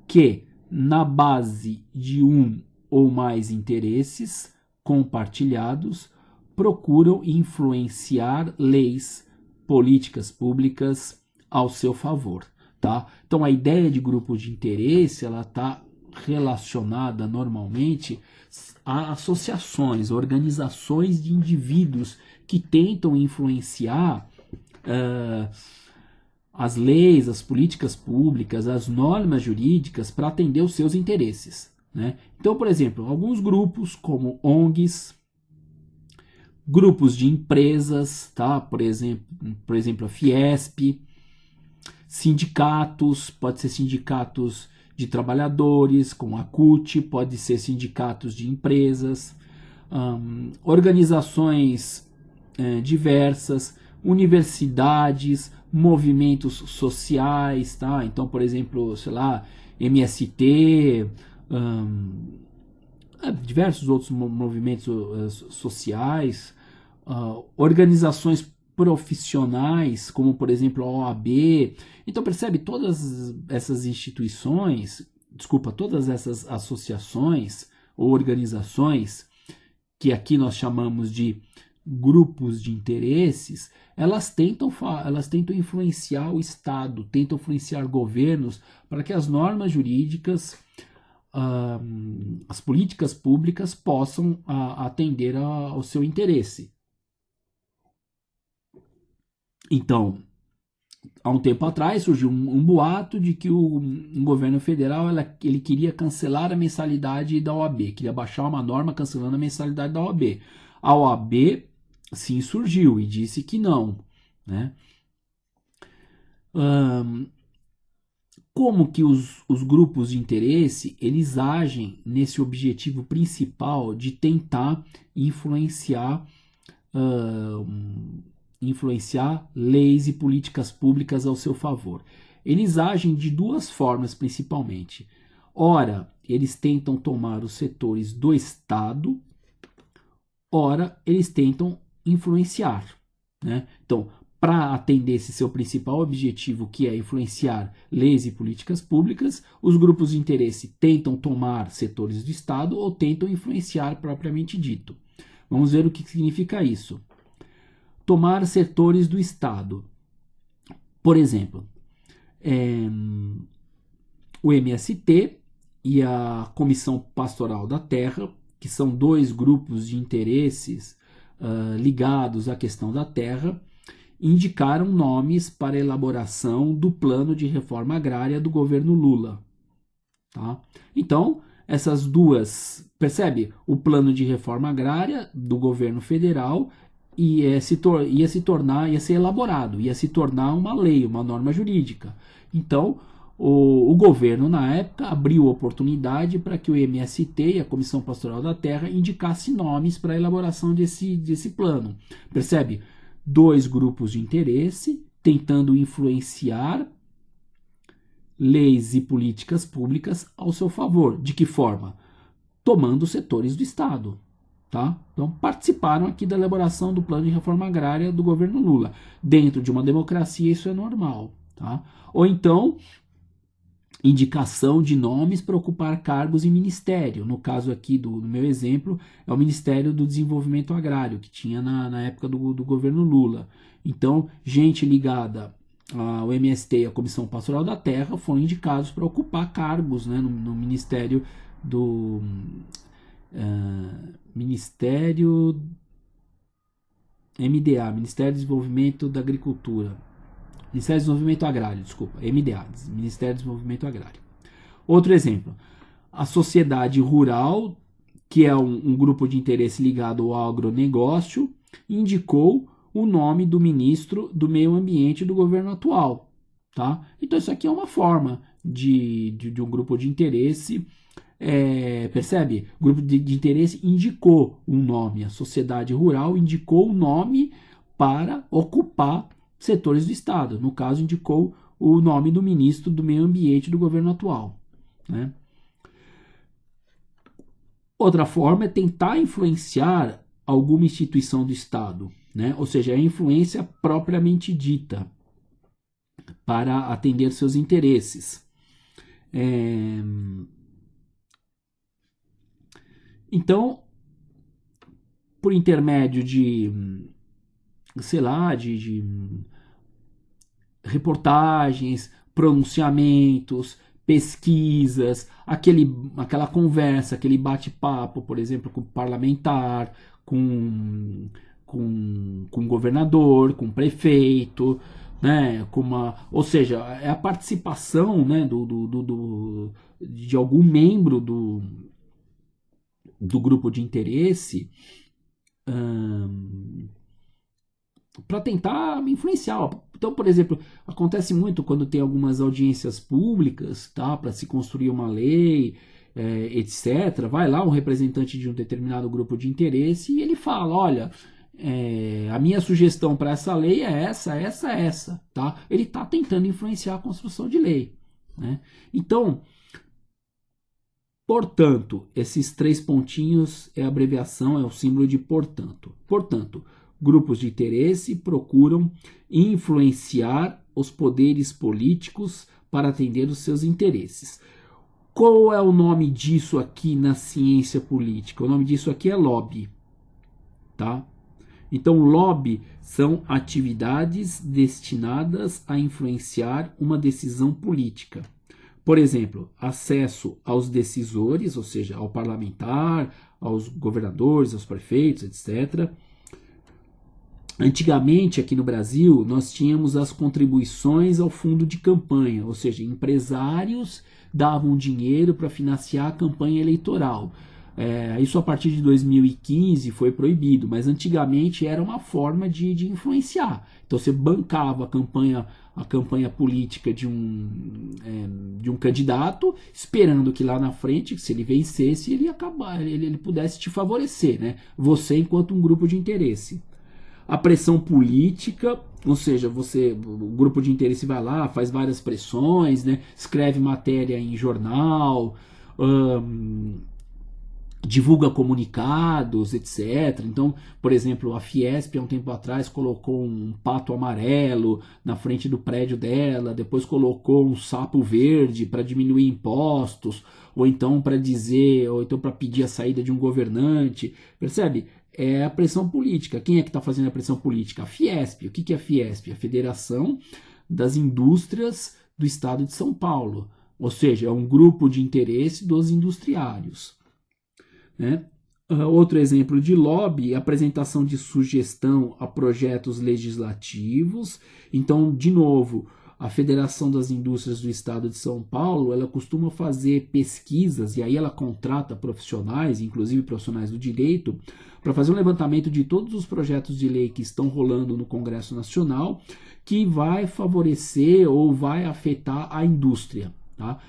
que na base de um ou mais interesses compartilhados procuram influenciar leis, políticas públicas ao seu favor, tá? Então a ideia de grupo de interesse, ela está relacionada normalmente a associações, organizações de indivíduos que tentam influenciar as leis, as políticas públicas, as normas jurídicas para atender os seus interesses. Né? Então, por exemplo, alguns grupos como ONGs, grupos de empresas, tá? por exemplo a Fiesp, sindicatos, pode ser sindicatos de trabalhadores, como a CUT, pode ser sindicatos de empresas, organizações diversas, universidades, movimentos sociais, tá? Então, por exemplo, sei lá, MST, diversos outros movimentos sociais, organizações profissionais, como por exemplo a OAB. Então percebe, todas essas instituições, todas essas associações ou organizações, que aqui nós chamamos de grupos de interesses, elas tentam influenciar o Estado, tentam influenciar governos para que as normas jurídicas, as políticas públicas possam atender ao seu interesse. Então, há um tempo atrás surgiu um boato de que o governo federal ele queria cancelar a mensalidade da OAB, queria baixar uma norma cancelando a mensalidade da OAB. A OAB sim surgiu e disse que não. Né? Como que os grupos de interesse eles agem nesse objetivo principal de tentar influenciar leis e políticas públicas ao seu favor? Eles agem de duas formas principalmente. Ora, eles tentam tomar os setores do Estado, ora, eles tentam influenciar. Né? Então, para atender esse seu principal objetivo, que é influenciar leis e políticas públicas, os grupos de interesse tentam tomar setores do Estado ou tentam influenciar propriamente dito. Vamos ver o que significa isso. Tomar setores do Estado. Por exemplo, o MST e a Comissão Pastoral da Terra, que são dois grupos de interesses ligados à questão da terra, indicaram nomes para a elaboração do plano de reforma agrária do governo Lula. Tá? Então, essas duas, percebe? O plano de reforma agrária do governo federal ia ser elaborado, ia se tornar uma lei, uma norma jurídica. Então, o governo, na época, abriu oportunidade para que o MST e a Comissão Pastoral da Terra indicassem nomes para a elaboração desse plano. Percebe? Dois grupos de interesse tentando influenciar leis e políticas públicas ao seu favor. De que forma? Tomando setores do Estado. Tá? Então, participaram aqui da elaboração do plano de reforma agrária do governo Lula. Dentro de uma democracia, isso é normal. Tá? Ou então, indicação de nomes para ocupar cargos em ministério. No caso aqui do meu exemplo, é o Ministério do Desenvolvimento Agrário, que tinha na época do governo Lula. Então, gente ligada ao MST e à Comissão Pastoral da Terra foram indicados para ocupar cargos, né, no Ministério do... Ministério MDA, Ministério do Desenvolvimento da Agricultura. Ministério do Desenvolvimento Agrário, desculpa, MDA, Ministério do Desenvolvimento Agrário. Outro exemplo, a Sociedade Rural, que é um grupo de interesse ligado ao agronegócio, indicou o nome do ministro do meio ambiente do governo atual, tá? Então isso aqui é uma forma de um grupo de interesse, percebe? O grupo de interesse indicou um nome, a sociedade rural indicou um nome para ocupar setores do Estado. No caso, indicou o nome do ministro do meio ambiente do governo atual, né? Outra forma é tentar influenciar alguma instituição do Estado, né? Ou seja, a influência propriamente dita para atender seus interesses. Então, por intermédio de, sei lá, de reportagens, pronunciamentos, pesquisas, aquela conversa, aquele bate-papo, por exemplo, com o parlamentar, com o governador, com o prefeito, né, ou seja, é a participação, né, de algum membro do grupo de interesse para tentar influenciar. Então, por exemplo, acontece muito quando tem algumas audiências públicas, tá, para se construir uma lei, etc. Vai lá um representante de um determinado grupo de interesse e ele fala, olha, a minha sugestão para essa lei é essa, tá? Ele está tentando influenciar a construção de lei, né? Então, portanto, esses 3 pontinhos é a abreviação, é o símbolo de portanto. Portanto, grupos de interesse procuram influenciar os poderes políticos para atender os seus interesses. Qual é o nome disso aqui na ciência política? O nome disso aqui é lobby, tá? Então, lobby são atividades destinadas a influenciar uma decisão política. Por exemplo, acesso aos decisores, ou seja, ao parlamentar, aos governadores, aos prefeitos, etc. Antigamente, aqui no Brasil, nós tínhamos as contribuições ao fundo de campanha, ou seja, empresários davam dinheiro para financiar a campanha eleitoral. Isso a partir de 2015 foi proibido, mas antigamente era uma forma de influenciar. Então você bancava a campanha política de um candidato, esperando que lá na frente, se ele vencesse, ele pudesse te favorecer, né? Você enquanto um grupo de interesse. A pressão política, ou seja, o grupo de interesse vai lá, faz várias pressões, né? Escreve matéria em jornal, divulga comunicados, etc. Então, por exemplo, a Fiesp, há um tempo atrás, colocou um pato amarelo na frente do prédio dela, depois colocou um sapo verde para diminuir impostos, ou então para pedir a saída de um governante, percebe? É a pressão política. Quem é que está fazendo a pressão política? A Fiesp. O que é a Fiesp? A Federação das Indústrias do Estado de São Paulo. Ou seja, é um grupo de interesse dos industriários, né? Outro exemplo de lobby, apresentação de sugestão a projetos legislativos. Então, de novo, a Federação das Indústrias do Estado de São Paulo, ela costuma fazer pesquisas, e aí ela contrata profissionais, inclusive profissionais do direito, para fazer um levantamento de todos os projetos de lei que estão rolando no Congresso Nacional, que vai favorecer ou vai afetar a indústria, tá?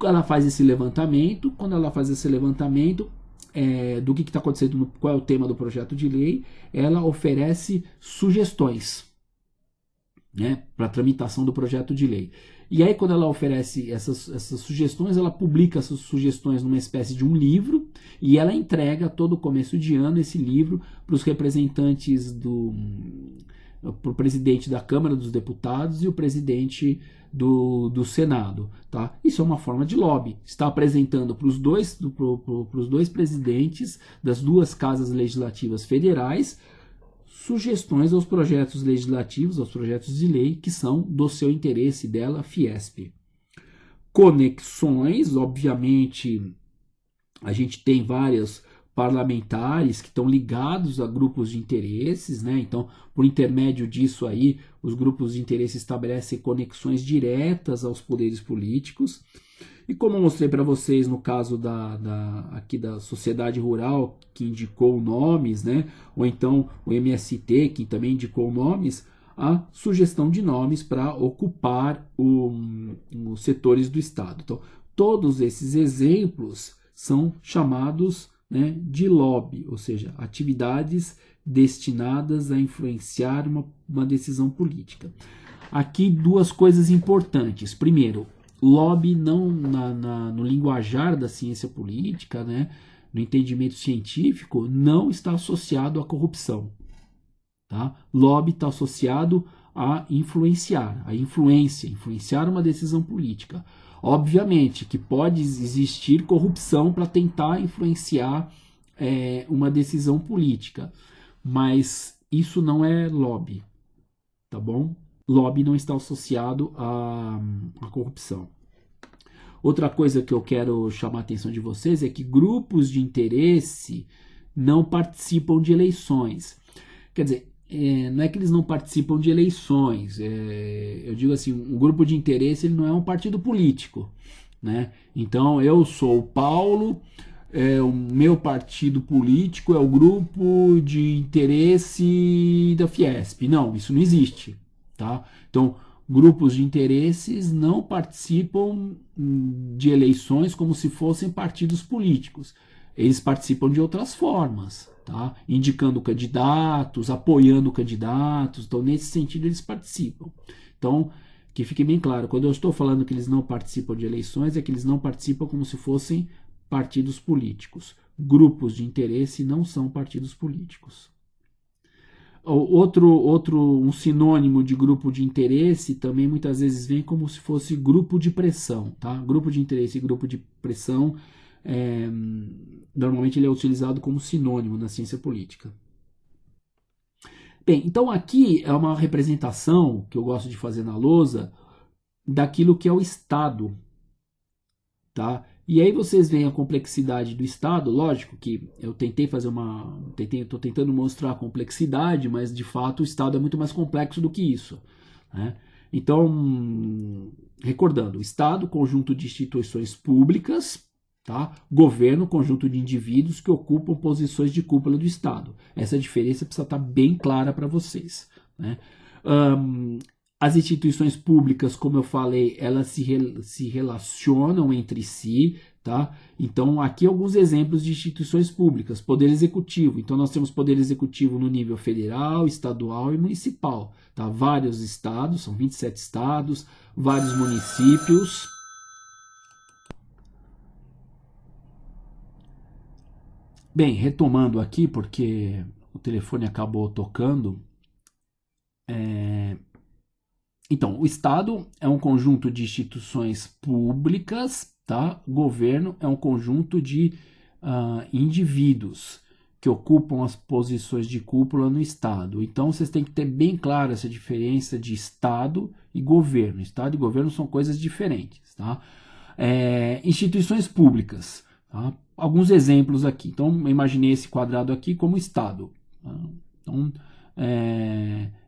Ela faz esse levantamento, quando ela faz esse levantamento, do que está acontecendo, qual é o tema do projeto de lei, ela oferece sugestões, né, para a tramitação do projeto de lei. E aí, quando ela oferece essas sugestões, ela publica essas sugestões numa espécie de um livro e ela entrega todo começo de ano esse livro para os representantes para o presidente da Câmara dos Deputados e o presidente do Senado, tá? Isso é uma forma de lobby. Está apresentando para os dois presidentes das duas casas legislativas federais sugestões aos projetos legislativos, aos projetos de lei que são do seu interesse dela, Fiesp. Conexões, obviamente, a gente tem vários parlamentares que estão ligados a grupos de interesses, né? Então, por intermédio disso aí, os grupos de interesse estabelecem conexões diretas aos poderes políticos. E como eu mostrei para vocês no caso aqui da Sociedade Rural, que indicou nomes, né? Ou então o MST, que também indicou nomes, a sugestão de nomes para ocupar os setores do Estado. Então, todos esses exemplos são chamados, né, de lobby, ou seja, atividades destinadas a influenciar uma decisão política. Aqui duas coisas importantes. Primeiro, lobby não no linguajar da ciência política, né, no entendimento científico, não está associado à corrupção. Tá? Lobby está associado a influenciar, influenciar uma decisão política. Obviamente que pode existir corrupção para tentar influenciar uma decisão política, mas isso não é lobby, tá bom? Lobby não está associado à corrupção. Outra coisa que eu quero chamar a atenção de vocês é que grupos de interesse não participam de eleições. Quer dizer, não é que eles não participam de eleições. Eu digo assim, um grupo de interesse ele não é um partido político, né? Então, eu sou o Paulo, o meu partido político é o grupo de interesse da Fiesp. Não, isso não existe, tá? Então, grupos de interesses não participam de eleições como se fossem partidos políticos. Eles participam de outras formas, tá? Indicando candidatos, apoiando candidatos. Então, nesse sentido, eles participam. Então, que fique bem claro, quando eu estou falando que eles não participam de eleições, é que eles não participam como se fossem partidos políticos. Grupos de interesse não são partidos políticos. Um sinônimo de grupo de interesse também muitas vezes vem como se fosse grupo de pressão, tá? Grupo de interesse e grupo de pressão, normalmente ele é utilizado como sinônimo na ciência política. Bem, então aqui é uma representação que eu gosto de fazer na lousa daquilo que é o Estado, tá? E aí vocês veem a complexidade do Estado, lógico que eu tentei fazer estou tentando mostrar a complexidade, mas de fato o Estado é muito mais complexo do que isso, né? Então, recordando, Estado, conjunto de instituições públicas, tá? Governo, conjunto de indivíduos que ocupam posições de cúpula do Estado. Essa diferença precisa estar bem clara para vocês, né? As instituições públicas, como eu falei, elas se relacionam entre si, tá? Então, aqui alguns exemplos de instituições públicas. Poder executivo. Então, nós temos poder executivo no nível federal, estadual e municipal, tá? Vários estados, são 27 estados, vários municípios. Bem, retomando aqui, porque o telefone acabou tocando. Então, o Estado é um conjunto de instituições públicas, tá? Governo é um conjunto de indivíduos que ocupam as posições de cúpula no Estado. Então, vocês têm que ter bem claro essa diferença de Estado e governo. Estado e governo são coisas diferentes, tá? Instituições públicas, tá? Alguns exemplos aqui. Então, eu imaginei esse quadrado aqui como Estado. Tá? Então,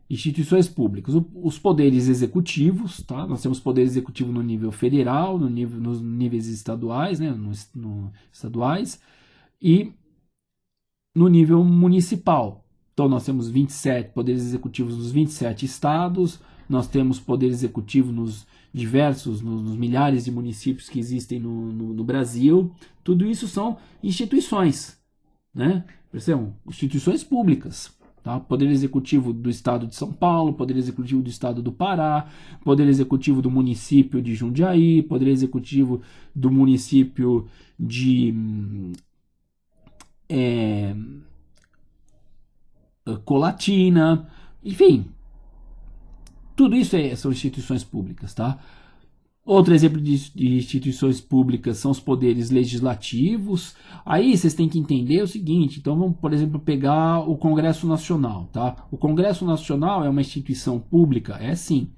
instituições públicas, os poderes executivos, tá? Nós temos poder executivo no nível federal, nos níveis estaduais, né? Estaduais, e no nível municipal. Então nós temos 27 poderes executivos nos 27 estados, nós temos poder executivo nos milhares de municípios que existem no Brasil. Tudo isso são instituições, né? Percebam? Instituições públicas. Tá? Poder Executivo do Estado de São Paulo, Poder Executivo do Estado do Pará, Poder Executivo do município de Jundiaí, Poder Executivo do município de Colatina, enfim, tudo isso são instituições públicas, tá? Outro exemplo de instituições públicas são os poderes legislativos. Aí vocês têm que entender o seguinte, então vamos, por exemplo, pegar o Congresso Nacional, tá? O Congresso Nacional é uma instituição pública? É sim.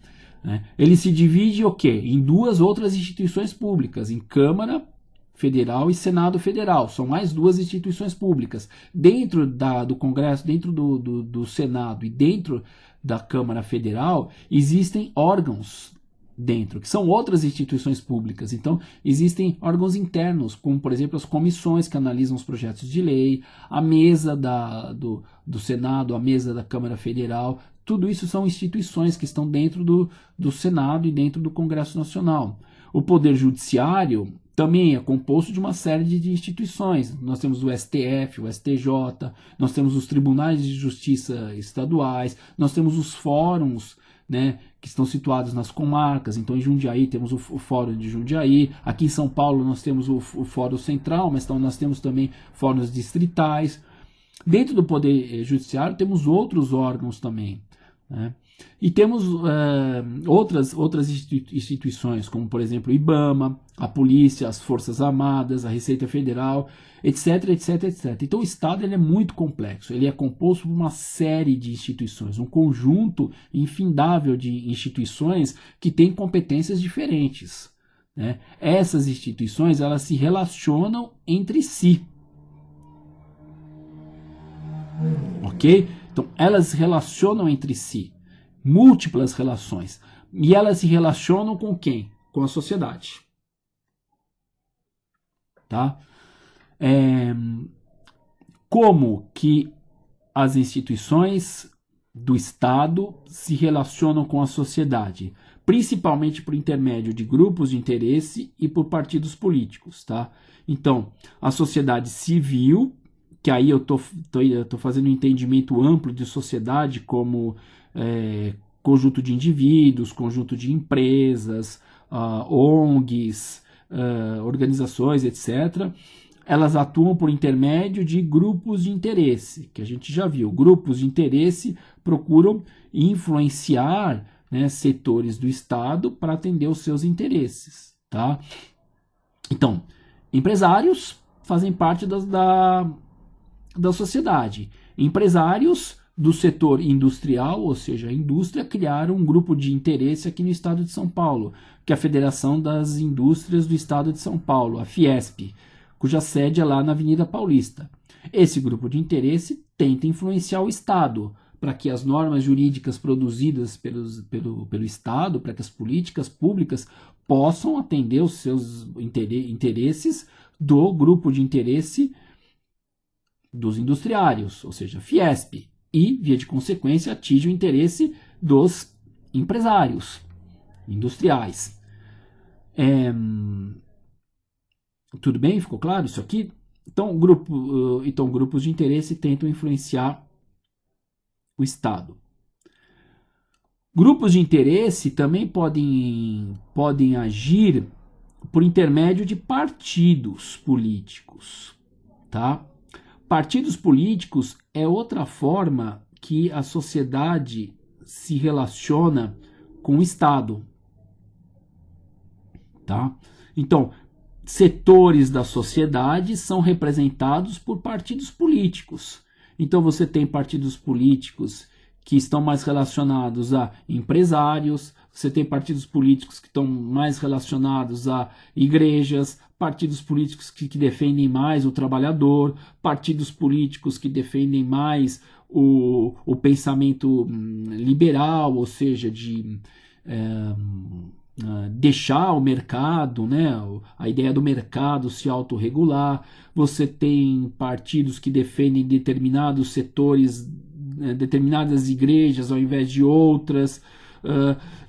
Né? Ele se divide o quê? Em duas outras instituições públicas, em Câmara Federal e Senado Federal. São mais duas instituições públicas. Dentro do Congresso, dentro do Senado e dentro da Câmara Federal, existem órgãos dentro, que são outras instituições públicas. Então, existem órgãos internos, como, por exemplo, as comissões que analisam os projetos de lei, a mesa do Senado, a mesa da Câmara Federal. Tudo isso são instituições que estão dentro do Senado e dentro do Congresso Nacional. O Poder Judiciário também é composto de uma série de instituições. Nós temos o STF, o STJ, nós temos os tribunais de justiça estaduais, nós temos os fóruns, né, que estão situados nas comarcas. Então, em Jundiaí temos o Fórum de Jundiaí, aqui em São Paulo nós temos o Fórum Central, mas então nós temos também fóruns distritais. Dentro do Poder Judiciário temos outros órgãos também, né? E temos outras instituições, como por exemplo o IBAMA, a Polícia, as Forças Armadas, a Receita Federal, etc, etc, etc. Então o Estado ele é muito complexo, ele é composto por uma série de instituições, um conjunto infindável de instituições que têm competências diferentes, né? Essas instituições elas se relacionam entre si, ok? Então elas se relacionam entre si, múltiplas relações. E elas se relacionam com quem? Com a sociedade. Tá? Como que as instituições do Estado se relacionam com a sociedade? Principalmente por intermédio de grupos de interesse e por partidos políticos. Tá? Então, a sociedade civil, que aí eu tô fazendo um entendimento amplo de sociedade como conjunto de indivíduos, conjunto de empresas, ONGs, organizações, etc. Elas atuam por intermédio de grupos de interesse, que a gente já viu. Grupos de interesse procuram influenciar, né, setores do Estado para atender os seus interesses. Tá? Então, empresários fazem parte da sociedade. Empresários do setor industrial, ou seja, a indústria, criaram um grupo de interesse aqui no estado de São Paulo, que é a Federação das Indústrias do Estado de São Paulo, a Fiesp, cuja sede é lá na Avenida Paulista. Esse grupo de interesse tenta influenciar o Estado para que as normas jurídicas produzidas pelo Estado, para que as políticas públicas possam atender os seus interesses do grupo de interesse dos industriários, ou seja, Fiesp, e, via de consequência, atinge o interesse dos empresários industriais. Tudo bem? Ficou claro isso aqui? Então, grupos de interesse tentam influenciar o Estado. Grupos de interesse também podem agir por intermédio de partidos políticos, tá? Partidos políticos é outra forma que a sociedade se relaciona com o Estado, tá? Então, setores da sociedade são representados por partidos políticos. Então, você tem partidos políticos que estão mais relacionados a empresários, você tem partidos políticos que estão mais relacionados a igrejas, partidos políticos que defendem mais o trabalhador, partidos políticos que defendem mais o pensamento liberal, ou seja, de deixar o mercado, né, a ideia do mercado se autorregular. Você tem partidos que defendem determinados setores, determinadas igrejas ao invés de outras.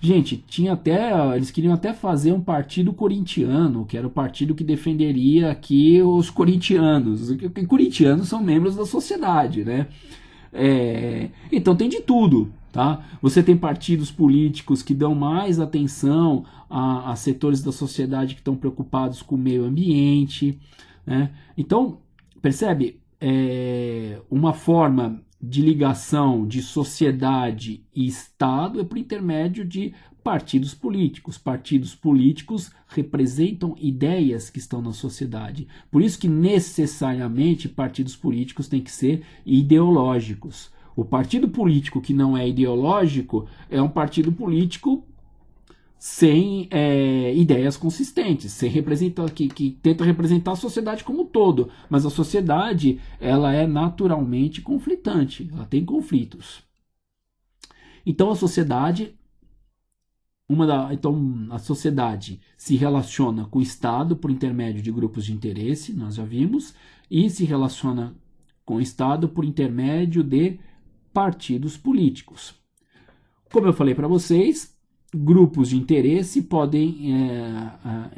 Gente, eles queriam até fazer um partido corintiano, que era o partido que defenderia aqui os corintianos. Os corintianos são membros da sociedade, né? Então tem de tudo, tá? Você tem partidos políticos que dão mais atenção a setores da sociedade que estão preocupados com o meio ambiente, né? Então, percebe? Uma forma de ligação de sociedade e Estado é por intermédio de partidos políticos. Partidos políticos representam ideias que estão na sociedade. Por isso que necessariamente partidos políticos têm que ser ideológicos. O partido político que não é ideológico é um partido político sem ideias consistentes, sem representar, que tenta representar a sociedade como um todo, mas a sociedade ela é naturalmente conflitante, ela tem conflitos. Então a sociedade Então, a sociedade se relaciona com o Estado por intermédio de grupos de interesse, nós já vimos, e se relaciona com o Estado por intermédio de partidos políticos. Como eu falei para vocês, grupos de interesse podem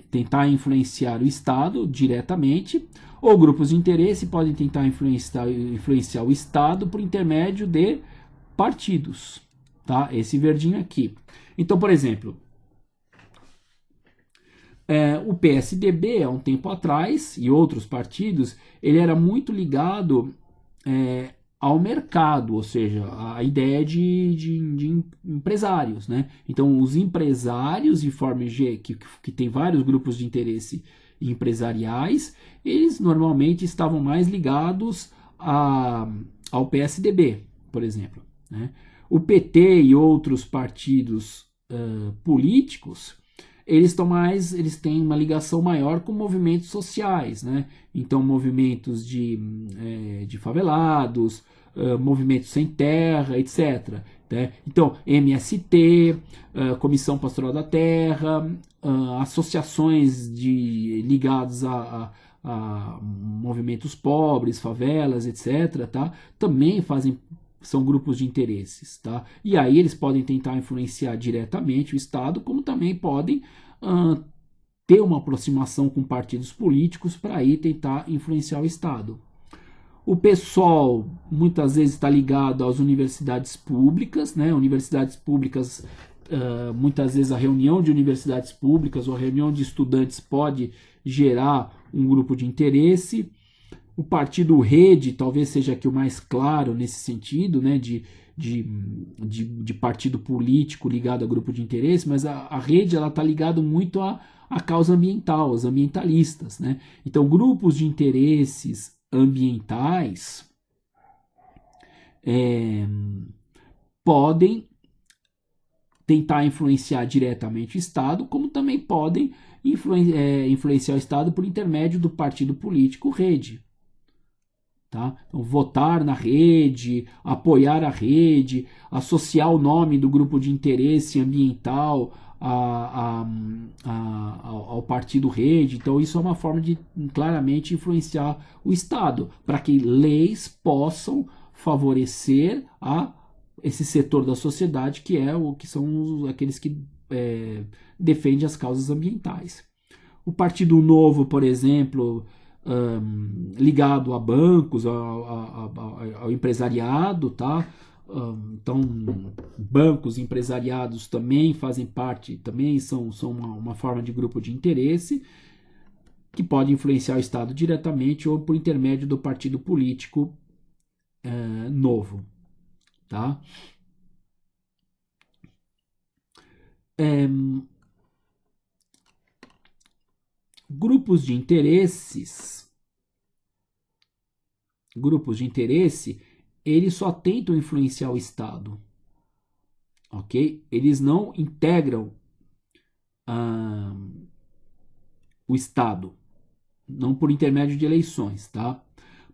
tentar influenciar o Estado diretamente, ou grupos de interesse podem tentar influenciar o Estado por intermédio de partidos. Tá? Esse verdinho aqui. Então, por exemplo, o PSDB, há um tempo atrás, e outros partidos, ele era muito ligado ao mercado, ou seja, a ideia de empresários. Né? Então, os empresários, de forma que tem vários grupos de interesse empresariais, eles normalmente estavam mais ligados ao PSDB, por exemplo. Né? O PT e outros partidos políticos, eles têm uma ligação maior com movimentos sociais, né? Então, movimentos de favelados, movimentos sem terra, etc. Né? Então, MST, Comissão Pastoral da Terra, associações ligadas a movimentos pobres, favelas, etc. Tá? Também são grupos de interesses, tá? E aí eles podem tentar influenciar diretamente o Estado, como também podem ter uma aproximação com partidos políticos para aí tentar influenciar o Estado. O PSOL muitas vezes está ligado às universidades públicas, né? Universidades públicas, muitas vezes a reunião de universidades públicas ou a reunião de estudantes pode gerar um grupo de interesse. O partido Rede talvez seja aqui o mais claro nesse sentido, né, de partido político ligado a grupo de interesse, mas a Rede está ligada muito à causa ambiental, aos ambientalistas. Né? Então, grupos de interesses ambientais podem tentar influenciar diretamente o Estado, como também podem influenciar o Estado por intermédio do partido político Rede. Tá? Então, votar na rede, apoiar a rede, associar o nome do grupo de interesse ambiental ao partido rede. Então, isso é uma forma de claramente influenciar o Estado, para que leis possam favorecer esse setor da sociedade que são aqueles que defendem as causas ambientais. O Partido Novo, por exemplo, ligado a bancos, ao empresariado, tá? Então, bancos empresariados também fazem parte, também são uma forma de grupo de interesse que pode influenciar o Estado diretamente ou por intermédio do partido político novo, tá? Grupos de interesse, eles só tentam influenciar o Estado, ok? Eles não integram o Estado, não por intermédio de eleições, tá?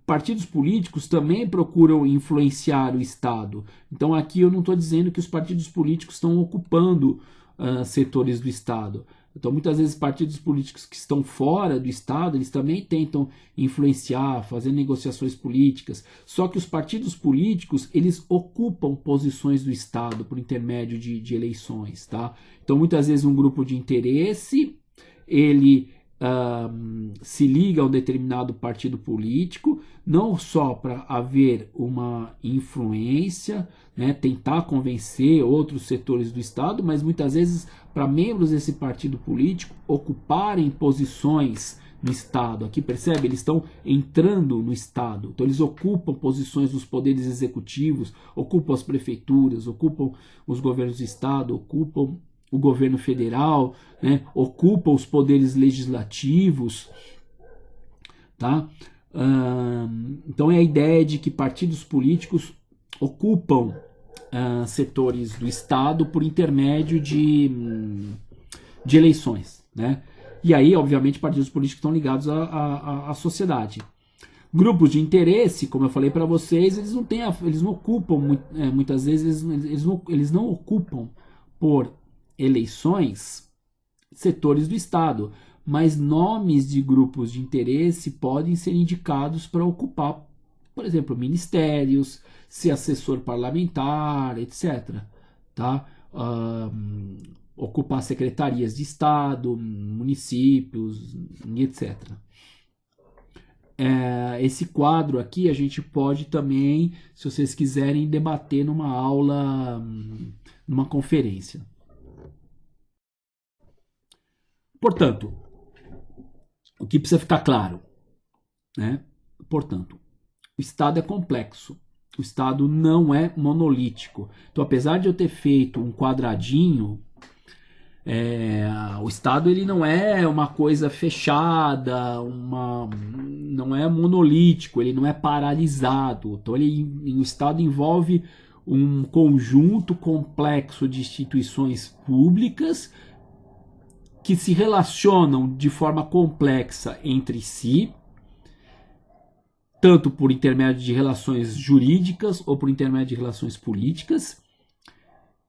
Partidos políticos também procuram influenciar o Estado. Então aqui eu não estou dizendo que os partidos políticos estão ocupando setores do Estado. Então, muitas vezes, partidos políticos que estão fora do Estado, eles também tentam influenciar, fazer negociações políticas. Só que os partidos políticos, eles ocupam posições do Estado por intermédio de eleições, tá? Então, muitas vezes, um grupo de interesse, ele se liga a um determinado partido político, não só para haver uma influência, né, tentar convencer outros setores do Estado, mas muitas vezes para membros desse partido político ocuparem posições no Estado. Aqui percebe? Eles estão entrando no Estado. Então eles ocupam posições dos poderes executivos, ocupam as prefeituras, ocupam os governos do Estado, ocupam o governo federal, né, ocupa os poderes legislativos, tá? Então é a ideia de que partidos políticos ocupam setores do Estado por intermédio de eleições, né? E aí, obviamente, partidos políticos estão ligados à sociedade. Grupos de interesse, como eu falei para vocês, eles não ocupam, muitas vezes, eles não ocupam por eleições setores do Estado, mas nomes de grupos de interesse podem ser indicados para ocupar, por exemplo, ministérios, ser assessor parlamentar, etc. Tá? Ocupar secretarias de Estado, municípios, etc. Esse quadro aqui a gente pode também, se vocês quiserem, debater numa aula, numa conferência. Portanto, o que precisa ficar claro, né? Portanto, o Estado é complexo. O Estado não é monolítico. Então, apesar de eu ter feito um quadradinho, o Estado ele não é uma coisa fechada, não é monolítico, ele não é paralisado. Então, o Estado envolve um conjunto complexo de instituições públicas que se relacionam de forma complexa entre si, tanto por intermédio de relações jurídicas ou por intermédio de relações políticas,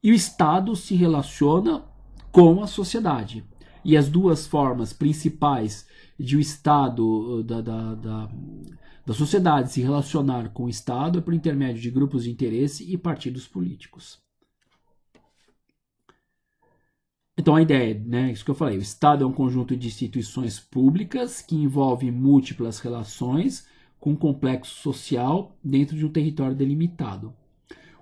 e o Estado se relaciona com a sociedade. E as duas formas principais de o Estado, da sociedade se relacionar com o Estado é por intermédio de grupos de interesse e partidos políticos. Então a ideia, né, isso que eu falei, o Estado é um conjunto de instituições públicas que envolve múltiplas relações com um complexo social dentro de um território delimitado.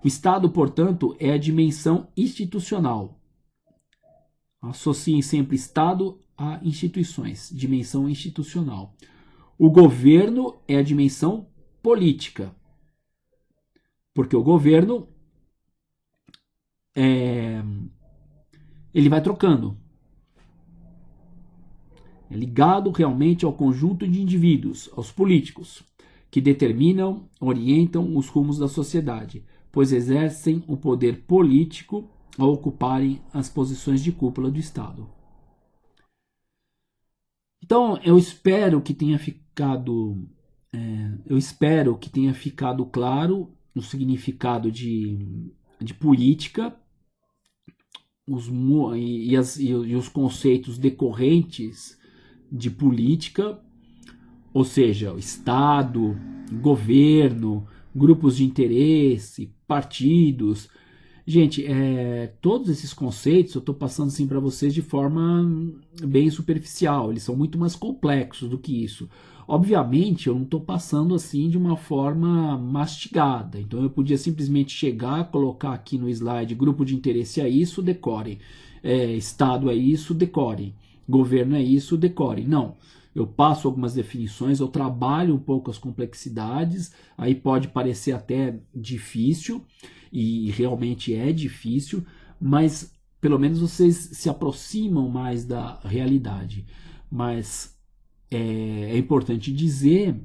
O Estado, portanto, é a dimensão institucional. Associem sempre Estado a instituições, dimensão institucional. O governo é a dimensão política, porque o governo ele vai trocando. É ligado realmente ao conjunto de indivíduos, aos políticos, que determinam, orientam os rumos da sociedade, pois exercem o poder político ao ocuparem as posições de cúpula do Estado. Então, eu espero que tenha ficado claro o significado de política e os conceitos decorrentes de política, ou seja, o Estado, governo, grupos de interesse, partidos. Gente, todos esses conceitos eu estou passando assim para vocês de forma bem superficial, eles são muito mais complexos do que isso. Obviamente, eu não estou passando assim de uma forma mastigada, então eu podia simplesmente chegar, colocar aqui no slide grupo de interesse é isso, decorem. Estado é isso, decorem. Governo é isso, decorem. Não, eu passo algumas definições, eu trabalho um pouco as complexidades, aí pode parecer até difícil, e realmente é difícil, mas pelo menos vocês se aproximam mais da realidade. Mas é importante dizer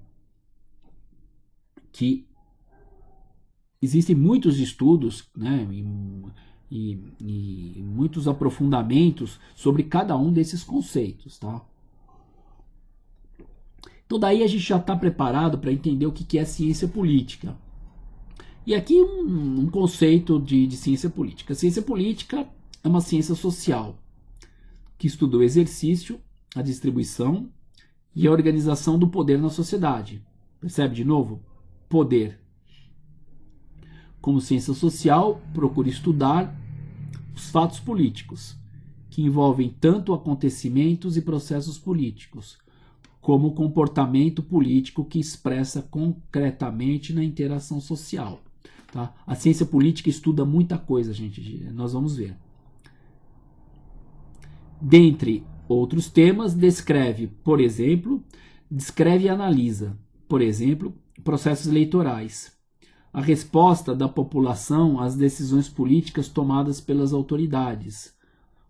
que existem muitos estudos, né, e muitos aprofundamentos sobre cada um desses conceitos, tá? Então daí a gente já está preparado para entender o que é ciência política. E aqui um conceito de ciência política. A ciência política é uma ciência social que estuda o exercício, a distribuição e a organização do poder na sociedade. Percebe de novo? Poder. Como ciência social, procura estudar os fatos políticos, que envolvem tanto acontecimentos e processos políticos, como o comportamento político que expressa concretamente na interação social. Tá? A ciência política estuda muita coisa, gente, nós vamos ver. Dentre outros temas, descreve e analisa, por exemplo, processos eleitorais, a resposta da população às decisões políticas tomadas pelas autoridades,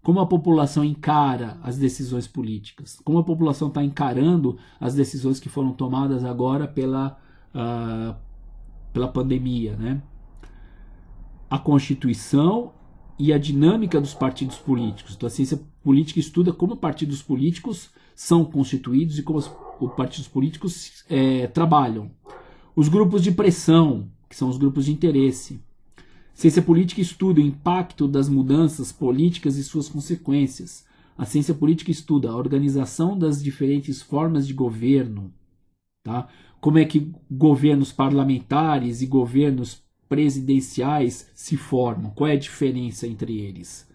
como a população encara as decisões políticas, como a população está encarando as decisões que foram tomadas agora pela pandemia, né? A Constituição e a dinâmica dos partidos políticos. Então, a ciência política estuda como partidos políticos são constituídos e como os partidos políticos trabalham. Os grupos de pressão, que são os grupos de interesse. Ciência política estuda o impacto das mudanças políticas e suas consequências. A ciência política estuda a organização das diferentes formas de governo, tá? Como é que governos parlamentares e governos presidenciais se formam, qual é a diferença entre eles.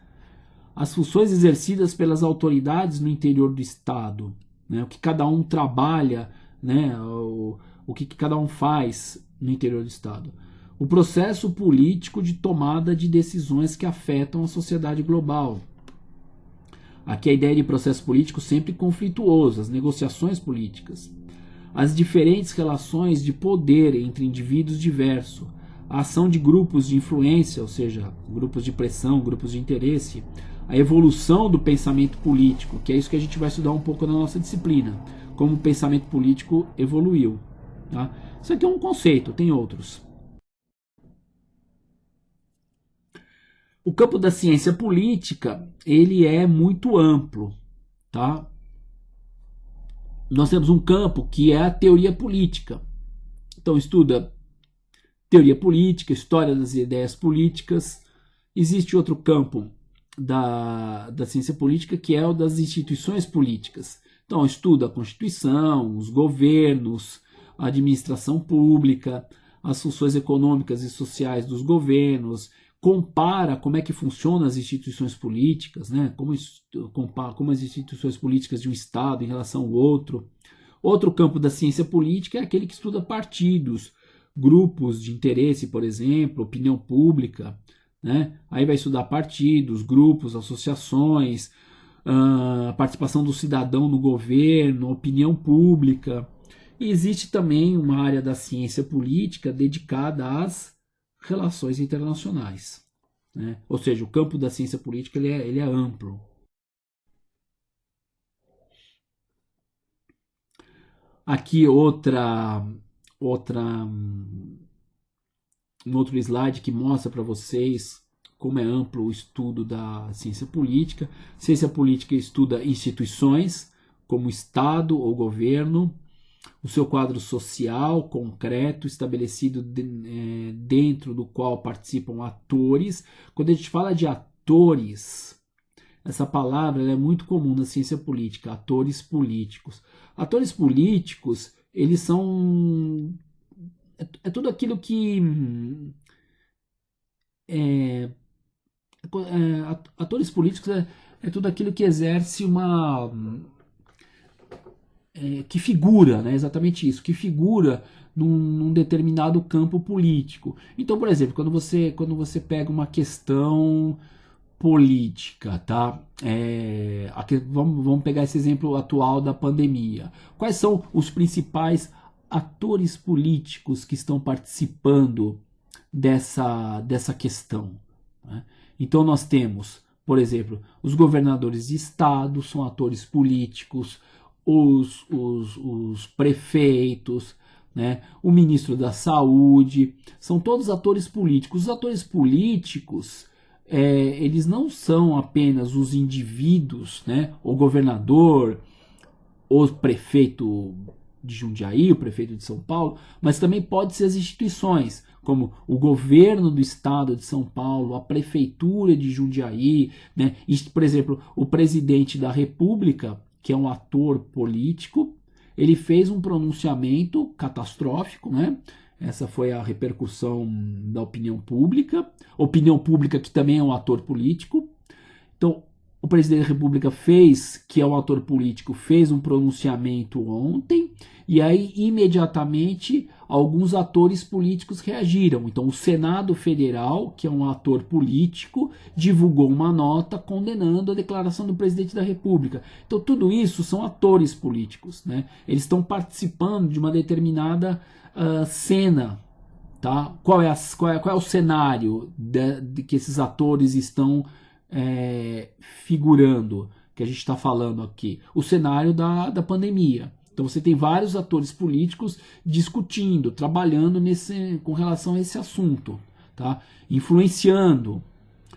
As funções exercidas pelas autoridades no interior do Estado, né? O que cada um trabalha, né? O que cada um faz no interior do Estado. O processo político de tomada de decisões que afetam a sociedade global. Aqui a ideia de processo político sempre conflituoso, as negociações políticas. As diferentes relações de poder entre indivíduos diversos. A ação de grupos de influência, ou seja, grupos de pressão, grupos de interesse. A evolução do pensamento político, que é isso que a gente vai estudar um pouco na nossa disciplina. Como o pensamento político evoluiu. Tá? Isso aqui é um conceito, tem outros. O campo da ciência política, ele é muito amplo, tá? Nós temos um campo que é a teoria política. Então estuda teoria política, história das ideias políticas. Existe outro campo da ciência política que é o das instituições políticas. Então estuda a Constituição, os governos, a administração pública, as funções econômicas e sociais dos governos, compara como é que funcionam as instituições políticas, né? Como as instituições políticas de um Estado em relação ao outro. Outro campo da ciência política é aquele que estuda partidos, grupos de interesse, por exemplo, opinião pública, né? Aí vai estudar partidos, grupos, associações, a participação do cidadão no governo, opinião pública. E existe também uma área da ciência política dedicada às relações internacionais, né? Ou seja, o campo da ciência política ele é amplo. Aqui um outro slide que mostra para vocês como é amplo o estudo da ciência política. Ciência política estuda instituições como Estado ou governo, o seu quadro social concreto estabelecido dentro do qual participam atores. Quando a gente fala de atores, essa palavra é muito comum na ciência política, atores políticos. Atores políticos, eles são tudo aquilo que atores políticos é tudo aquilo que exerce uma que figura, né, exatamente isso, que figura num determinado campo político. Então, por exemplo, quando você pega uma questão política, tá? Vamos pegar esse exemplo atual da pandemia. Quais são os principais atores políticos que estão participando dessa questão, né? Então nós temos, por exemplo, os governadores de estado são atores políticos, os prefeitos, né? O ministro da saúde, são todos atores políticos. Os atores políticos, eles não são apenas os indivíduos, né? O governador, o prefeito de Jundiaí, o prefeito de São Paulo, mas também pode ser as instituições, como o governo do estado de São Paulo, a prefeitura de Jundiaí, né? E, por exemplo, o presidente da República, que é um ator político, ele fez um pronunciamento catastrófico, né? Essa foi a repercussão da opinião pública que também é um ator político. Então, o presidente da República que é um ator político, fez um pronunciamento ontem, e aí imediatamente alguns atores políticos reagiram. Então o Senado Federal, que é um ator político, divulgou uma nota condenando a declaração do presidente da República. Então tudo isso são atores políticos, né? Eles estão participando de uma determinada cena. Tá? Qual é o cenário de que esses atores estão figurando, que a gente está falando aqui? O cenário da pandemia. Então você tem vários atores políticos discutindo, trabalhando com relação a esse assunto, tá? Influenciando.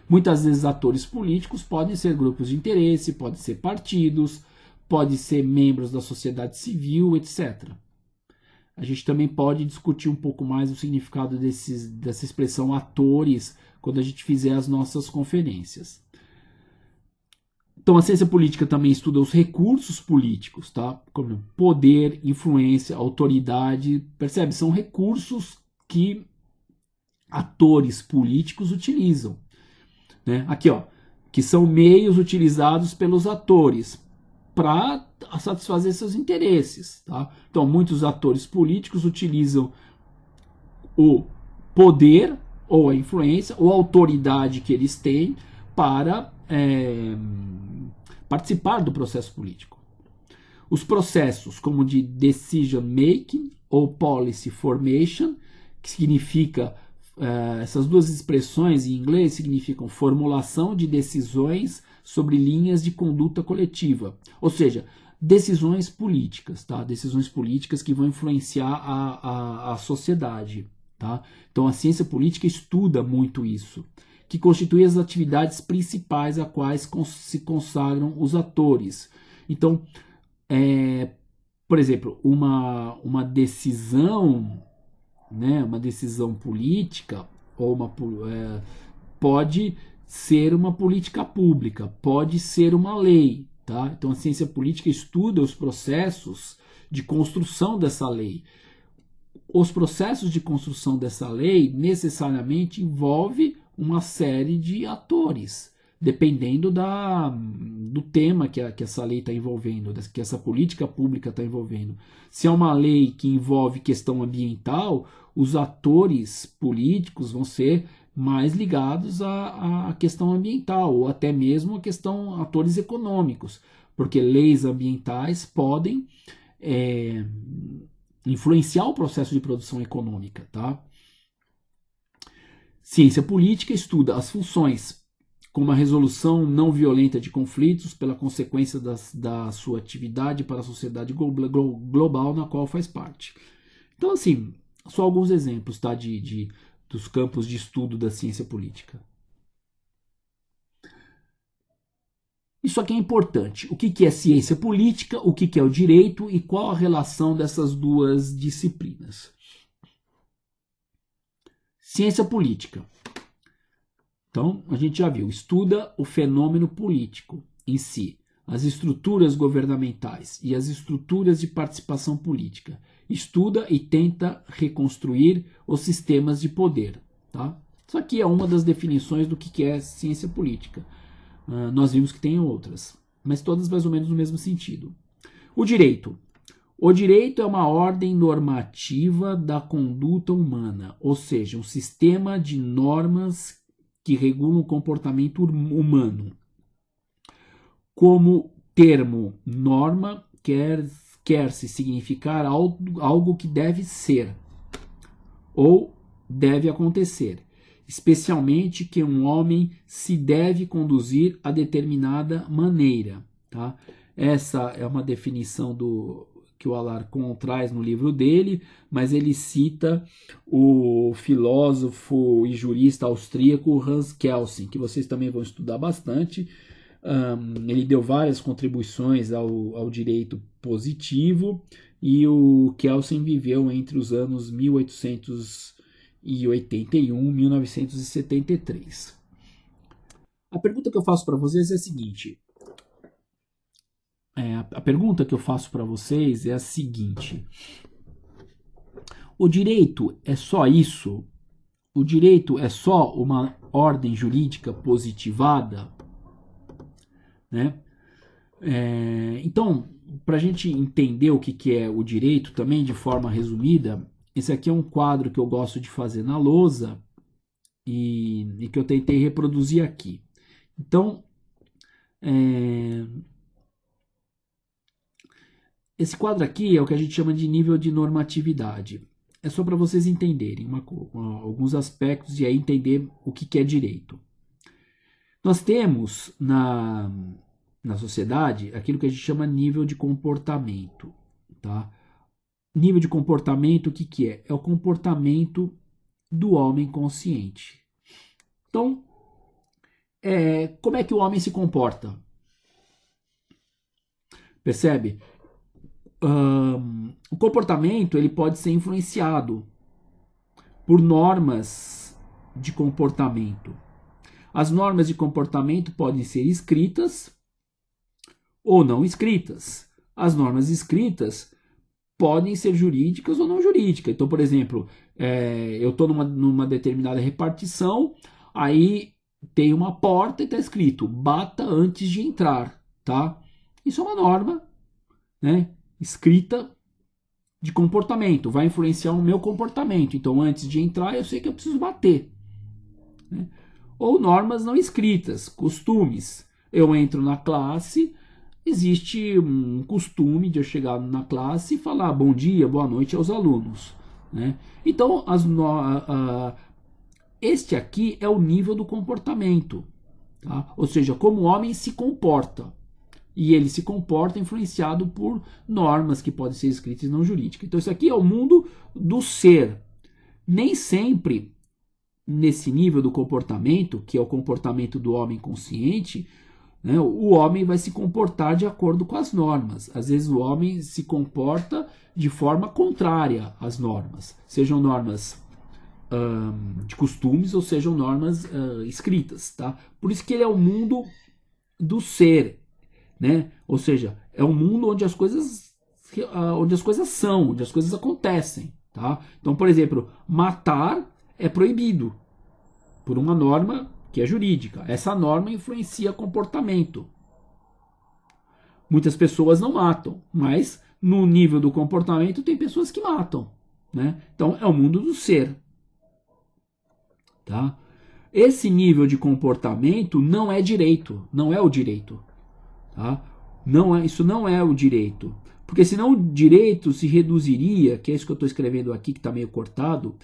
Muitas vezes atores políticos podem ser grupos de interesse, podem ser partidos, podem ser membros da sociedade civil, etc. a gente também pode discutir um pouco mais o significado dessa expressão atores quando a gente fizer as nossas conferências. Então a ciência política também estuda os recursos políticos, tá? Como poder, influência, autoridade, percebe? São recursos que atores políticos utilizam, né? Aqui, ó, que são meios utilizados pelos atores para satisfazer seus interesses, tá? Então muitos atores políticos utilizam o poder ou a influência ou a autoridade que eles têm para participar do processo político. Os processos como de decision making ou policy formation, que significa essas duas expressões em inglês significam formulação de decisões sobre linhas de conduta coletiva, ou seja, decisões políticas, tá? Decisões políticas que vão influenciar a sociedade. Tá? Então a ciência política estuda muito isso, que constitui as atividades principais a quais se consagram os atores. Então, por exemplo, uma decisão, né, uma decisão política ou pode ser uma política pública, pode ser uma lei. Tá? Então a ciência política estuda os processos de construção dessa lei. Os processos de construção dessa lei necessariamente envolve uma série de atores, dependendo do tema que essa lei está envolvendo, que essa política pública está envolvendo. Se é uma lei que envolve questão ambiental, os atores políticos vão ser mais ligados à questão ambiental, ou até mesmo a questão atores econômicos, porque leis ambientais podem influenciar o processo de produção econômica, tá? Ciência política estuda as funções, como a resolução não violenta de conflitos pela consequência da sua atividade para a sociedade global na qual faz parte. Então, assim, só alguns exemplos, tá, dos campos de estudo da ciência política. Isso aqui é importante. O que é ciência política, o que é o direito e qual a relação dessas duas disciplinas. Ciência política. Então, a gente já viu, estuda o fenômeno político em si, as estruturas governamentais e as estruturas de participação política. Estuda e tenta reconstruir os sistemas de poder. Tá? Isso aqui é uma das definições do que é ciência política. Nós vimos que tem outras, mas todas mais ou menos no mesmo sentido. O direito. O direito é uma ordem normativa da conduta humana, ou seja, um sistema de normas que regulam o comportamento humano. Como termo norma, quer-se significar algo que deve ser ou deve acontecer, especialmente que um homem se deve conduzir a determinada maneira. Tá? Essa é uma definição que o Alarcon traz no livro dele, mas ele cita o filósofo e jurista austríaco Hans Kelsen, que vocês também vão estudar bastante. Ele deu várias contribuições ao direito positivo e o Kelsen viveu entre os anos 1881 e 1973. A pergunta que eu faço para vocês é a seguinte. A pergunta que eu faço para vocês é a seguinte: o direito é só isso? O direito é só uma ordem jurídica positivada? Né? Então, para a gente entender o que é o direito também de forma resumida, esse aqui é um quadro que eu gosto de fazer na lousa e que eu tentei reproduzir aqui. Então, esse quadro aqui é o que a gente chama de nível de normatividade. É só para vocês entenderem alguns aspectos e aí entender o que é direito. Nós temos na sociedade aquilo que a gente chama nível de comportamento. Tá? Nível de comportamento, o que é? É o comportamento do homem consciente. Então, como é que o homem se comporta? Percebe? o comportamento ele pode ser influenciado por normas de comportamento. As normas de comportamento podem ser escritas ou não escritas. As normas escritas podem ser jurídicas ou não jurídicas. Então, por exemplo, eu estou numa determinada repartição, aí tem uma porta e está escrito bata antes de entrar, tá? Isso é uma norma, né, escrita de comportamento, vai influenciar o meu comportamento. Então, antes de entrar, eu sei que eu preciso bater, né? Ou normas não escritas, costumes. Eu entro na classe, existe um costume de eu chegar na classe e falar bom dia, boa noite aos alunos, né? Então, este aqui é o nível do comportamento, tá? Ou seja, como o homem se comporta. E ele se comporta influenciado por normas que podem ser escritas e não jurídicas. Então, isso aqui é o mundo do ser. Nem sempre, nesse nível do comportamento, que é o comportamento do homem consciente, né, o homem vai se comportar de acordo com as normas. Às vezes, o homem se comporta de forma contrária às normas, sejam normas de costumes ou sejam normas escritas. Tá? Por isso que ele é o mundo do ser. Né? Ou seja, é um mundo onde as coisas são, onde as coisas acontecem, tá? Então, por exemplo, matar é proibido por uma norma que é jurídica. Essa norma influencia comportamento. Muitas pessoas não matam, mas no nível do comportamento tem pessoas que matam, né? Então, é o mundo do ser, tá? Esse nível de comportamento não é direito, não é o direito. Tá? Isso não é o direito. Porque senão o direito se reduziria, que é isso que eu estou escrevendo aqui, que está meio cortado,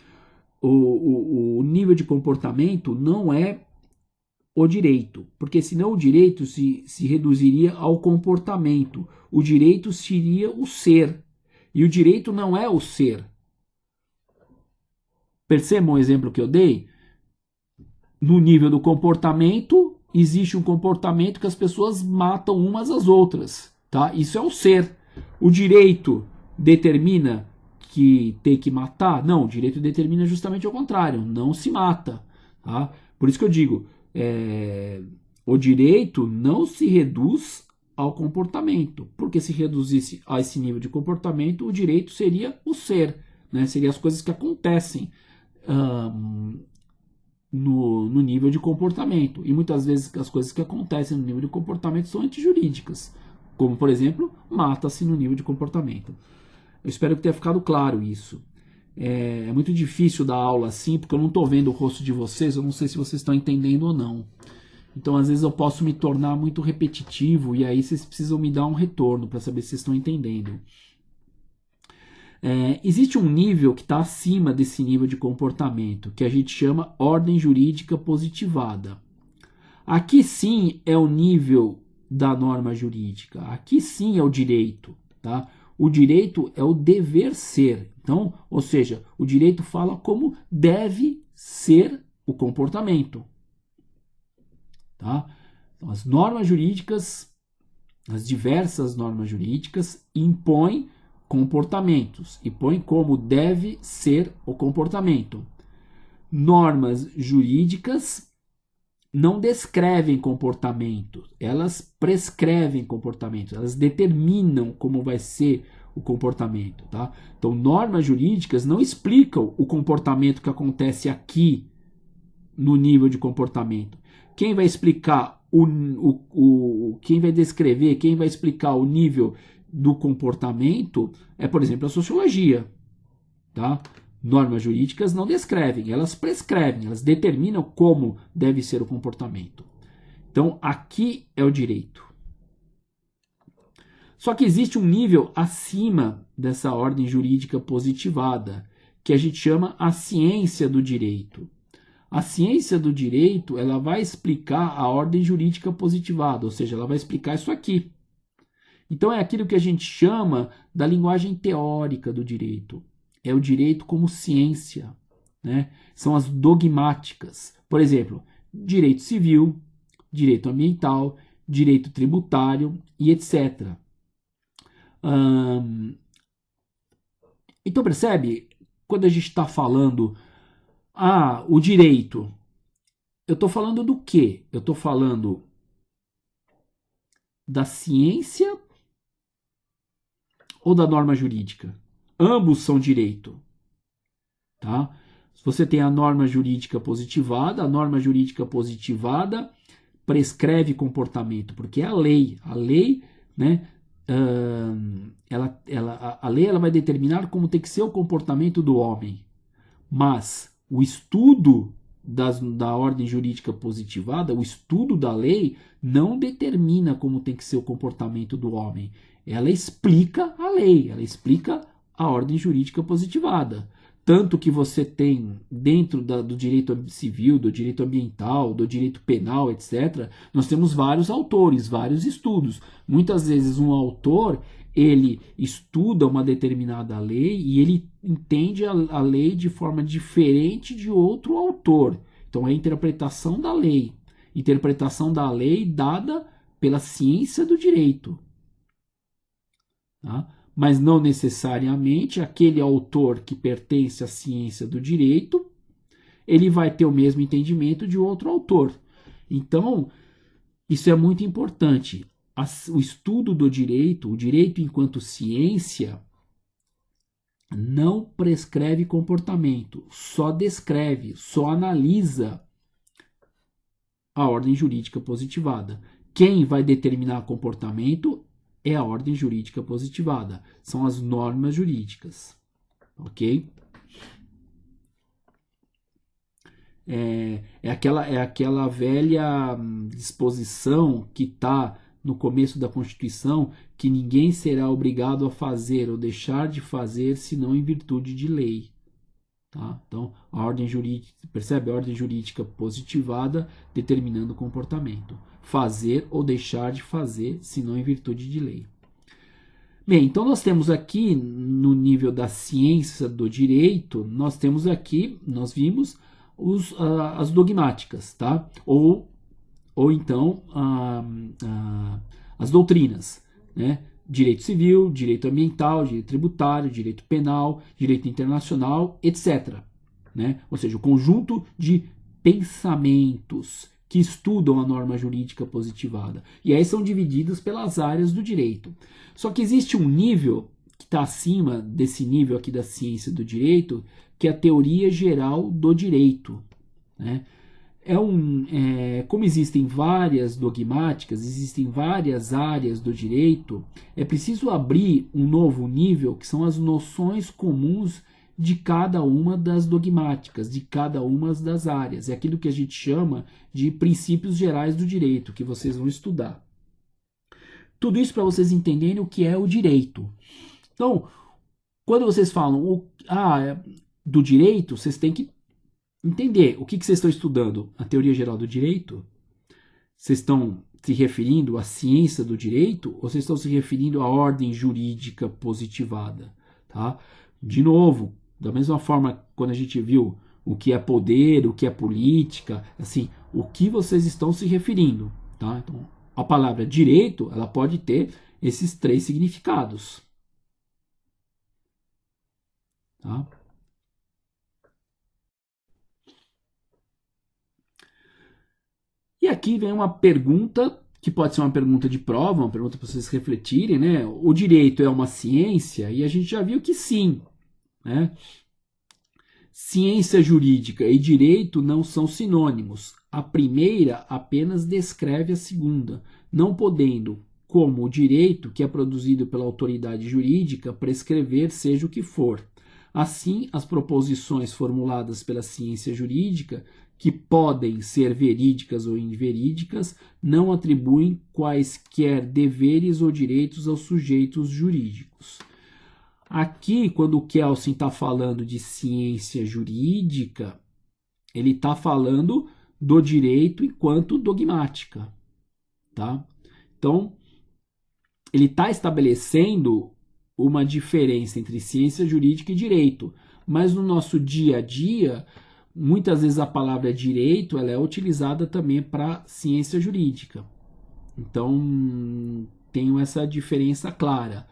o nível de comportamento não é o direito. Porque senão o direito se reduziria ao comportamento. O direito seria o ser. E o direito não é o ser. Percebam o exemplo que eu dei? No nível do comportamento, existe um comportamento que as pessoas matam umas às outras, tá? Isso é o ser. O direito determina que tem que matar? Não, o direito determina justamente o contrário, não se mata, tá? Por isso que eu digo, o direito não se reduz ao comportamento, porque se reduzisse a esse nível de comportamento, o direito seria o ser, né? Seria as coisas que acontecem no nível de comportamento. E muitas vezes as coisas que acontecem no nível de comportamento são antijurídicas. Como, por exemplo, mata-se no nível de comportamento. Eu espero que tenha ficado claro isso. É muito difícil dar aula assim, porque eu não estou vendo o rosto de vocês, eu não sei se vocês estão entendendo ou não. Então, às vezes, eu posso me tornar muito repetitivo e aí vocês precisam me dar um retorno para saber se vocês estão entendendo. Existe um nível que está acima desse nível de comportamento, que a gente chama ordem jurídica positivada. Aqui sim é o nível da norma jurídica, aqui sim é o direito. Tá? O direito é o dever ser. Então, ou seja, o direito fala como deve ser o comportamento. Tá? Então, as normas jurídicas, as diversas normas jurídicas, impõem comportamentos e põe como deve ser o comportamento. Normas jurídicas não descrevem comportamento, elas prescrevem comportamento, elas determinam como vai ser o comportamento, tá? Então, normas jurídicas não explicam o comportamento que acontece aqui no nível de comportamento. Quem vai explicar quem vai descrever, quem vai explicar o nível do comportamento é, por exemplo, a sociologia, tá? Normas jurídicas não descrevem, elas prescrevem, elas determinam como deve ser o comportamento. Então, aqui é o direito. Só que existe um nível acima dessa ordem jurídica positivada, que a gente chama a ciência do direito. A ciência do direito, ela vai explicar a ordem jurídica positivada, ou seja, ela vai explicar isso aqui. Então é aquilo que a gente chama da linguagem teórica do direito. É o direito como ciência, né? São as dogmáticas. Por exemplo, direito civil, direito ambiental, direito tributário e etc. Então percebe? Quando a gente está falando, o direito, eu estou falando do quê? Eu estou falando da ciência ou da norma jurídica? Ambos são direito, tá? Você tem a norma jurídica positivada, a norma jurídica positivada prescreve comportamento, porque é a lei, né? A lei ela vai determinar como tem que ser o comportamento do homem, mas o estudo da ordem jurídica positivada, o estudo da lei, não determina como tem que ser o comportamento do homem. Ela explica a lei, ela explica a ordem jurídica positivada. Tanto que você tem dentro do direito civil, do direito ambiental, do direito penal, etc., nós temos vários autores, vários estudos. Muitas vezes um autor ele estuda uma determinada lei e ele entende a lei de forma diferente de outro autor. Então é a interpretação da lei. Interpretação da lei dada pela ciência do direito. Tá? Mas não necessariamente aquele autor que pertence à ciência do direito, ele vai ter o mesmo entendimento de outro autor. Então, isso é muito importante. O estudo do direito, o direito enquanto ciência, não prescreve comportamento, só descreve, só analisa a ordem jurídica positivada. Quem vai determinar comportamento é a ordem jurídica positivada, são as normas jurídicas, ok? É aquela velha disposição que está no começo da Constituição, que ninguém será obrigado a fazer ou deixar de fazer senão em virtude de lei. Tá? Então, a ordem jurídica, percebe? A ordem jurídica positivada determinando o comportamento. Fazer ou deixar de fazer senão em virtude de lei. Bem, então nós temos aqui, no nível da ciência do direito, nós temos aqui, nós vimos as dogmáticas, tá? Ou então as doutrinas, né? Direito civil, direito ambiental, direito tributário, direito penal, direito internacional, etc. Né? Ou seja, o conjunto de pensamentos que estudam a norma jurídica positivada. E aí são divididos pelas áreas do direito. Só que existe um nível que está acima desse nível aqui da ciência do direito, que é a teoria geral do direito. Né? Como existem várias dogmáticas, existem várias áreas do direito, é preciso abrir um novo nível, que são as noções comuns de cada uma das dogmáticas, de cada uma das áreas. É aquilo que a gente chama de princípios gerais do direito, que vocês vão estudar. Tudo isso para vocês entenderem o que é o direito. Então, quando vocês falam do direito, vocês têm que entender o que vocês estão estudando. A teoria geral do direito? Vocês estão se referindo à ciência do direito ou vocês estão se referindo à ordem jurídica positivada? Tá? De novo, da mesma forma quando a gente viu o que é poder, o que é política, assim, o que vocês estão se referindo? Tá? Então, a palavra direito, ela pode ter esses três significados. Tá? E aqui vem uma pergunta, que pode ser uma pergunta de prova, uma pergunta para vocês refletirem, né? O direito é uma ciência? E a gente já viu que sim, né? Ciência jurídica e direito não são sinônimos. A primeira apenas descreve a segunda, não podendo, como o direito, que é produzido pela autoridade jurídica, prescrever seja o que for. Assim, as proposições formuladas pela ciência jurídica, que podem ser verídicas ou inverídicas, não atribuem quaisquer deveres ou direitos aos sujeitos jurídicos. Aqui, quando o Kelsen está falando de ciência jurídica, ele está falando do direito enquanto dogmática. Tá? Então, ele está estabelecendo uma diferença entre ciência jurídica e direito. Mas no nosso dia a dia, muitas vezes a palavra direito ela é utilizada também para ciência jurídica. Então, tenho essa diferença clara.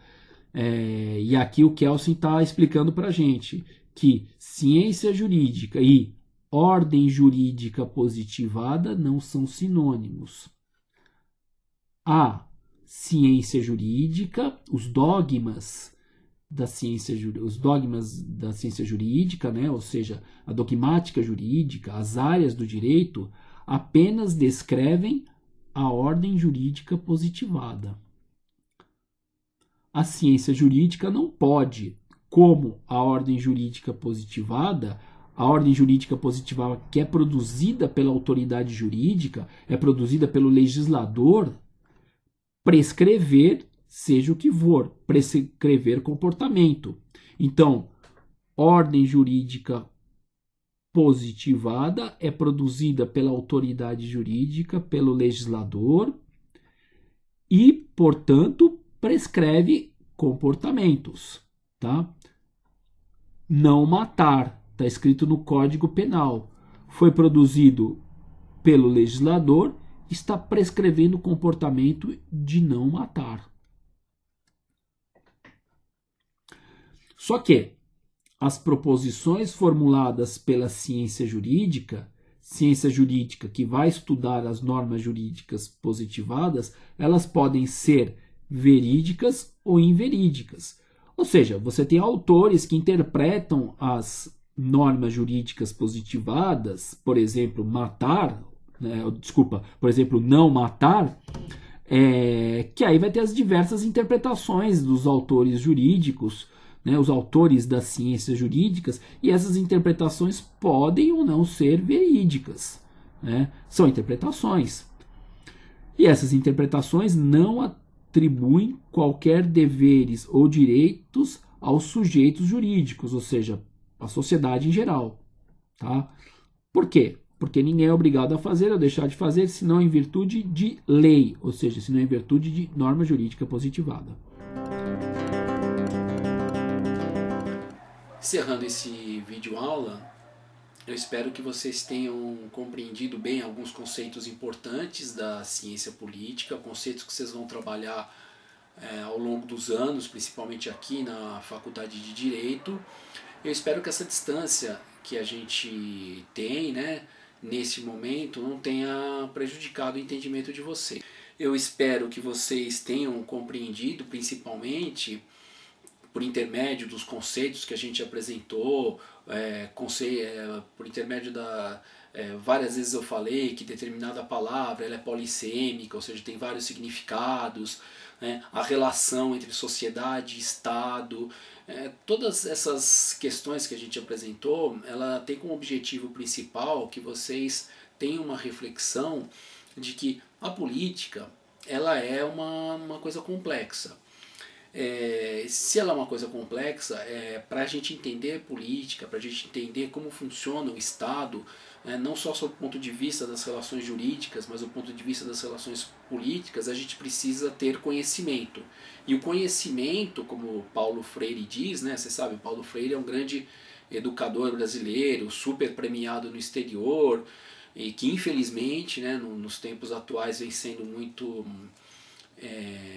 E aqui o Kelsen está explicando para a gente que ciência jurídica e ordem jurídica positivada não são sinônimos. A ciência jurídica, os dogmas da ciência jurídica, né, ou seja, a dogmática jurídica, as áreas do direito, apenas descrevem a ordem jurídica positivada. A ciência jurídica não pode, como a ordem jurídica positivada, a ordem jurídica positivada que é produzida pela autoridade jurídica, é produzida pelo legislador, prescrever, seja o que for, prescrever comportamento. Então, ordem jurídica positivada é produzida pela autoridade jurídica, pelo legislador e, portanto, prescreve comportamentos, tá? Não matar, está escrito no Código Penal. Foi produzido pelo legislador, está prescrevendo o comportamento de não matar. Só que as proposições formuladas pela ciência jurídica que vai estudar as normas jurídicas positivadas, elas podem ser verídicas ou inverídicas. Ou seja, você tem autores que interpretam as normas jurídicas positivadas, por exemplo, por exemplo, não matar, que aí vai ter as diversas interpretações dos autores jurídicos, né, os autores das ciências jurídicas, e essas interpretações podem ou não ser verídicas. Né? São interpretações. E essas interpretações não atribuem qualquer deveres ou direitos aos sujeitos jurídicos, ou seja, à sociedade em geral. Tá? Por quê? Porque ninguém é obrigado a fazer ou deixar de fazer, senão em virtude de lei, ou seja, senão em virtude de norma jurídica positivada. Encerrando esse vídeo aula, eu espero que vocês tenham compreendido bem alguns conceitos importantes da ciência política, conceitos que vocês vão trabalhar ao longo dos anos, principalmente aqui na Faculdade de Direito. Eu espero que essa distância que a gente tem, né, nesse momento, não tenha prejudicado o entendimento de vocês. Eu espero que vocês tenham compreendido, principalmente por intermédio dos conceitos que a gente apresentou, por intermédio da... várias vezes eu falei que determinada palavra ela é polissêmica, ou seja, tem vários significados, né? A relação entre sociedade e Estado, todas essas questões que a gente apresentou, ela tem como objetivo principal que vocês tenham uma reflexão de que a política ela é uma coisa complexa. Se ela é uma coisa complexa, para a gente entender política, para a gente entender como funciona o Estado, não só sob o ponto de vista das relações jurídicas, mas do ponto de vista das relações políticas, a gente precisa ter conhecimento. E o conhecimento, como Paulo Freire diz, né, você sabe, Paulo Freire é um grande educador brasileiro, super premiado no exterior, e que infelizmente, né, nos tempos atuais vem sendo muito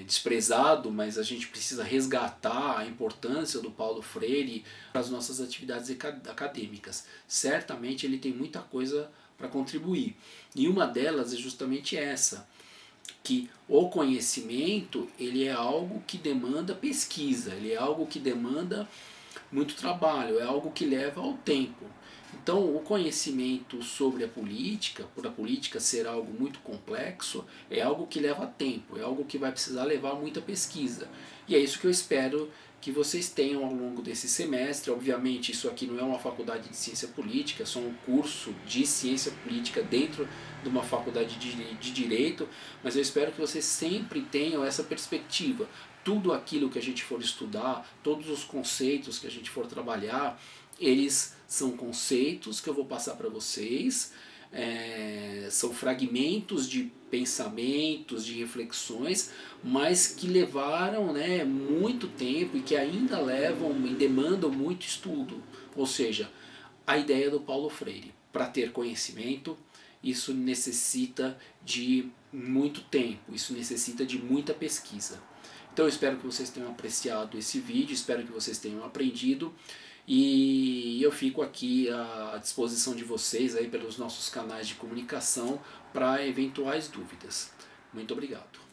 desprezado, mas a gente precisa resgatar a importância do Paulo Freire para as nossas atividades acadêmicas. Certamente ele tem muita coisa para contribuir. E uma delas é justamente essa, que o conhecimento ele é algo que demanda pesquisa, ele é algo que demanda muito trabalho, é algo que leva ao tempo. Então, o conhecimento sobre a política, por a política ser algo muito complexo, é algo que leva tempo, é algo que vai precisar levar muita pesquisa. E é isso que eu espero que vocês tenham ao longo desse semestre. Obviamente, isso aqui não é uma faculdade de ciência política, é só um curso de ciência política dentro de uma faculdade de direito, mas eu espero que vocês sempre tenham essa perspectiva. Tudo aquilo que a gente for estudar, todos os conceitos que a gente for trabalhar, eles são conceitos que eu vou passar para vocês, são fragmentos de pensamentos, de reflexões, mas que levaram, né, muito tempo e que ainda levam e demandam muito estudo. Ou seja, a ideia do Paulo Freire, para ter conhecimento, isso necessita de muito tempo, isso necessita de muita pesquisa. Então eu espero que vocês tenham apreciado esse vídeo, espero que vocês tenham aprendido, e eu fico aqui à disposição de vocês aí pelos nossos canais de comunicação para eventuais dúvidas. Muito obrigado.